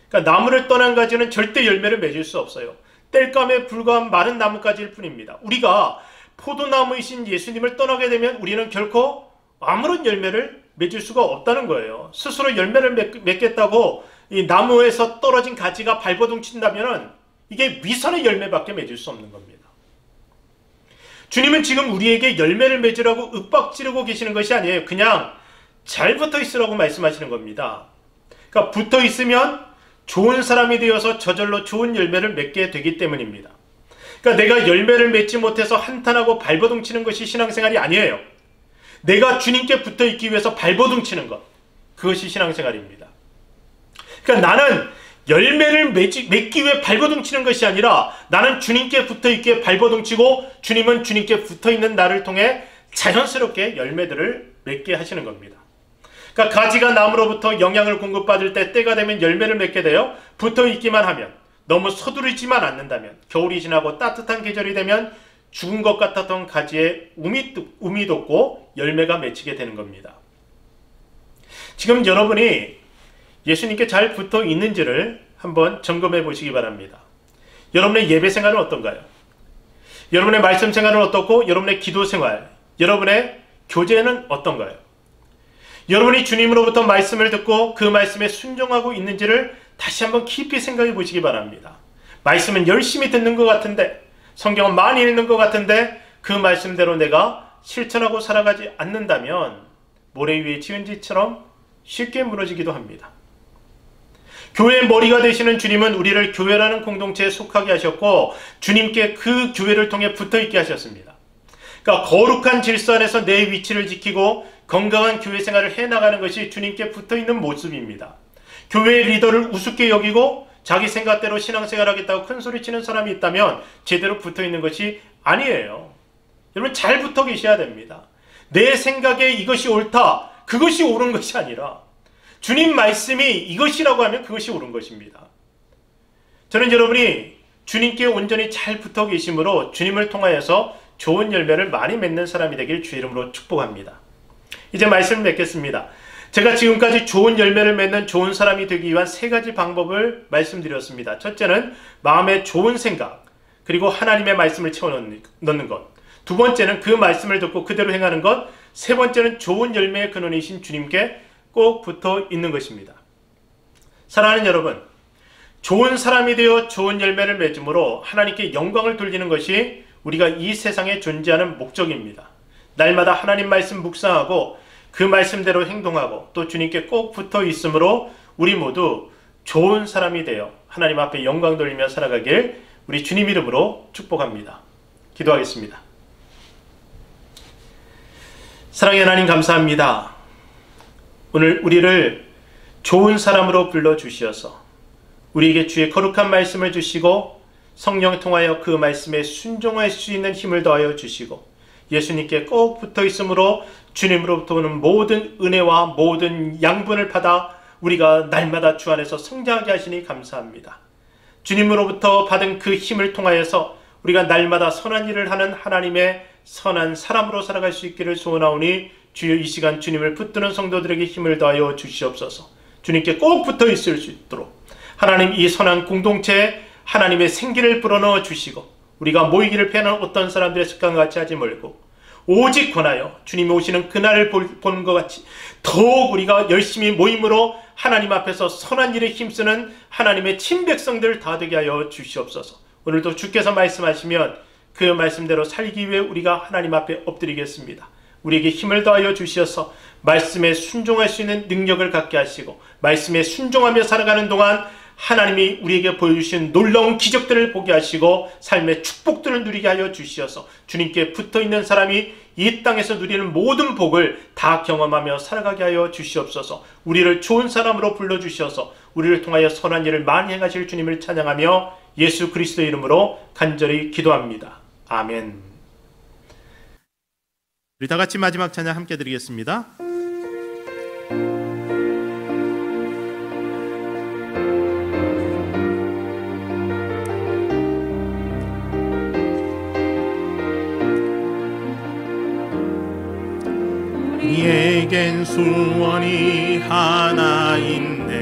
그러니까 나무를 떠난 가지는 절대 열매를 맺을 수 없어요. 땔감에 불과한 마른 나뭇가지일 뿐입니다. 우리가 포도나무이신 예수님을 떠나게 되면 우리는 결코 아무런 열매를 맺을 수가 없다는 거예요. 스스로 열매를 맺겠다고 이 나무에서 떨어진 가지가 발버둥 친다면 이게 위선의 열매밖에 맺을 수 없는 겁니다. 주님은 지금 우리에게 열매를 맺으라고 윽박지르고 계시는 것이 아니에요. 그냥 잘 붙어 있으라고 말씀하시는 겁니다. 그러니까 붙어 있으면 좋은 사람이 되어서 저절로 좋은 열매를 맺게 되기 때문입니다. 그러니까 내가 열매를 맺지 못해서 한탄하고 발버둥 치는 것이 신앙생활이 아니에요. 내가 주님께 붙어 있기 위해서 발버둥 치는 것, 그것이 신앙생활입니다. 그러니까 나는 열매를 맺기 위해 발버둥 치는 것이 아니라 나는 주님께 붙어 있기에 발버둥 치고 주님은 주님께 붙어 있는 나를 통해 자연스럽게 열매들을 맺게 하시는 겁니다. 그러니까 가지가 나무로부터 영양을 공급받을 때 때가 되면 열매를 맺게 되어 붙어 있기만 하면, 너무 서두르지만 않는다면 겨울이 지나고 따뜻한 계절이 되면 죽은 것 같았던 가지에 움이 돋고 열매가 맺히게 되는 겁니다. 지금 여러분이 예수님께 잘 붙어 있는지를 한번 점검해 보시기 바랍니다. 여러분의 예배 생활은 어떤가요? 여러분의 말씀 생활은 어떻고 여러분의 기도 생활, 여러분의 교제는 어떤가요? 여러분이 주님으로부터 말씀을 듣고 그 말씀에 순종하고 있는지를 다시 한번 깊이 생각해 보시기 바랍니다. 말씀은 열심히 듣는 것 같은데, 성경은 많이 읽는 것 같은데 그 말씀대로 내가 실천하고 살아가지 않는다면 모래 위에 지은 집처럼 쉽게 무너지기도 합니다. 교회의 머리가 되시는 주님은 우리를 교회라는 공동체에 속하게 하셨고 주님께 그 교회를 통해 붙어있게 하셨습니다. 그러니까 거룩한 질서 안에서 내 위치를 지키고 건강한 교회 생활을 해나가는 것이 주님께 붙어있는 모습입니다. 교회의 리더를 우습게 여기고 자기 생각대로 신앙생활 하겠다고 큰소리치는 사람이 있다면 제대로 붙어있는 것이 아니에요. 여러분 잘 붙어 계셔야 됩니다. 내 생각에 이것이 옳다, 그것이 옳은 것이 아니라 주님 말씀이 이것이라고 하면 그것이 옳은 것입니다. 저는 여러분이 주님께 온전히 잘 붙어 계심으로 주님을 통하여서 좋은 열매를 많이 맺는 사람이 되길 주의 이름으로 축복합니다. 이제 말씀을 맺겠습니다. 제가 지금까지 좋은 열매를 맺는 좋은 사람이 되기 위한 3가지 방법을 말씀드렸습니다. 첫째는 마음에 좋은 생각, 그리고 하나님의 말씀을 채워넣는 것. 2번째는 그 말씀을 듣고 그대로 행하는 것. 3번째는 좋은 열매의 근원이신 주님께 꼭 붙어 있는 것입니다. 사랑하는 여러분, 좋은 사람이 되어 좋은 열매를 맺음으로 하나님께 영광을 돌리는 것이 우리가 이 세상에 존재하는 목적입니다. 날마다 하나님 말씀 묵상하고 그 말씀대로 행동하고 또 주님께 꼭 붙어 있으므로 우리 모두 좋은 사람이 되어 하나님 앞에 영광 돌리며 살아가길 우리 주님 이름으로 축복합니다. 기도하겠습니다. 사랑의 하나님 감사합니다. 오늘 우리를 좋은 사람으로 불러주시어서 우리에게 주의 거룩한 말씀을 주시고 성령 통하여 그 말씀에 순종할 수 있는 힘을 더하여 주시고 예수님께 꼭 붙어 있으므로 주님으로부터 오는 모든 은혜와 모든 양분을 받아 우리가 날마다 주 안에서 성장하게 하시니 감사합니다. 주님으로부터 받은 그 힘을 통하여서 우리가 날마다 선한 일을 하는 하나님의 선한 사람으로 살아갈 수 있기를 소원하오니 주여 이 시간 주님을 붙드는 성도들에게 힘을 더하여 주시옵소서. 주님께 꼭 붙어 있을 수 있도록 하나님 이 선한 공동체에 하나님의 생기를 불어넣어 주시고 우리가 모이기를 피하는 어떤 사람들의 습관과 같이 하지 말고 오직 권하여 주님이 오시는 그날을 보는 것 같이 더욱 우리가 열심히 모임으로 하나님 앞에서 선한 일에 힘쓰는 하나님의 친백성들 다 되게 하여 주시옵소서. 오늘도 주께서 말씀하시면 그 말씀대로 살기 위해 우리가 하나님 앞에 엎드리겠습니다. 우리에게 힘을 더하여 주시어서 말씀에 순종할 수 있는 능력을 갖게 하시고 말씀에 순종하며 살아가는 동안 하나님이 우리에게 보여주신 놀라운 기적들을 보게 하시고 삶의 축복들을 누리게 하여 주시어서 주님께 붙어있는 사람이 이 땅에서 누리는 모든 복을 다 경험하며 살아가게 하여 주시옵소서. 우리를 좋은 사람으로 불러주셔서 우리를 통하여 선한 일을 많이 행하실 주님을 찬양하며 예수 그리스도의 이름으로 간절히 기도합니다. 아멘. 우리 다 같이 마지막 찬양 함께 드리겠습니다. 우리에겐 소원이 하나인데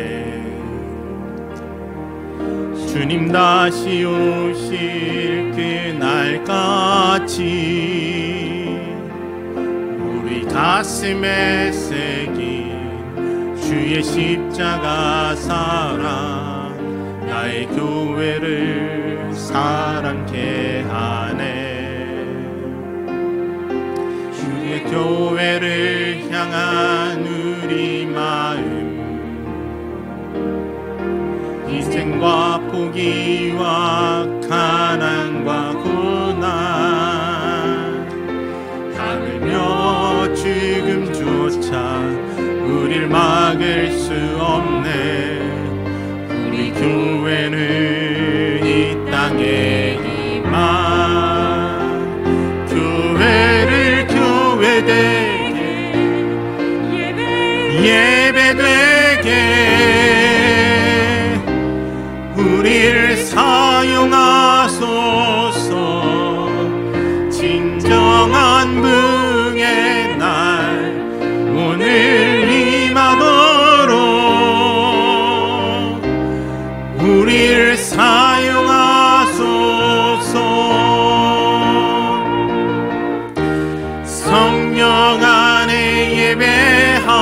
주님 다시 오실 그날까지 우리 가슴에 새긴 주의 십자가 사랑 나의 교회를 사랑케 하네. 주의 교회를 향한 우리 마음 희생과 포기와 가난과 고난 하늘며 죽음조차 우릴 막을 수 없네. 우리 교회는 이 땅에 희망 교회를 교회되게 예배되게 우리를 사용하소서. 진정한 부흥의 날 오늘 임하도록 우리를 사용하소서. 성령 안에 예배하리라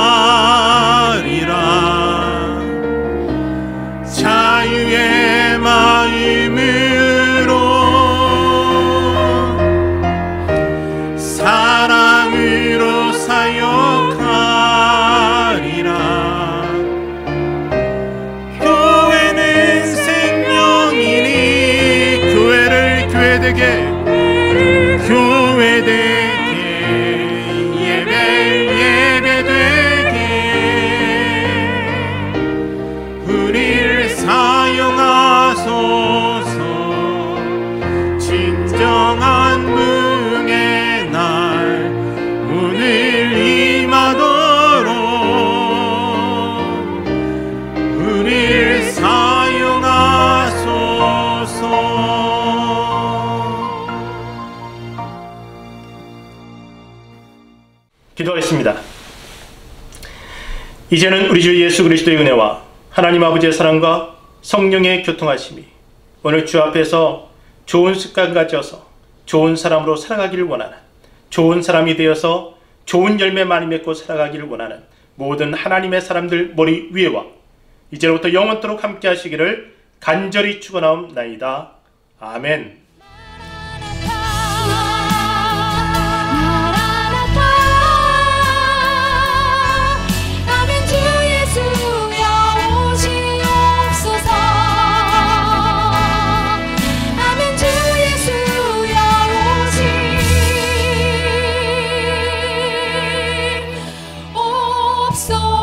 이제는 우리 주 예수 그리스도의 은혜와 하나님 아버지의 사랑과 성령의 교통하심이 오늘 주 앞에서 좋은 습관 가져서 좋은 사람으로 살아가기를 원하는, 좋은 사람이 되어서 좋은 열매 많이 맺고 살아가기를 원하는 모든 하나님의 사람들 머리 위에와 이제부터 영원토록 함께 하시기를 간절히 축원하옵나이다. 아멘. 아멘. 주 예수여 오시옵소서. 아멘. 주 예수여 오시옵소서.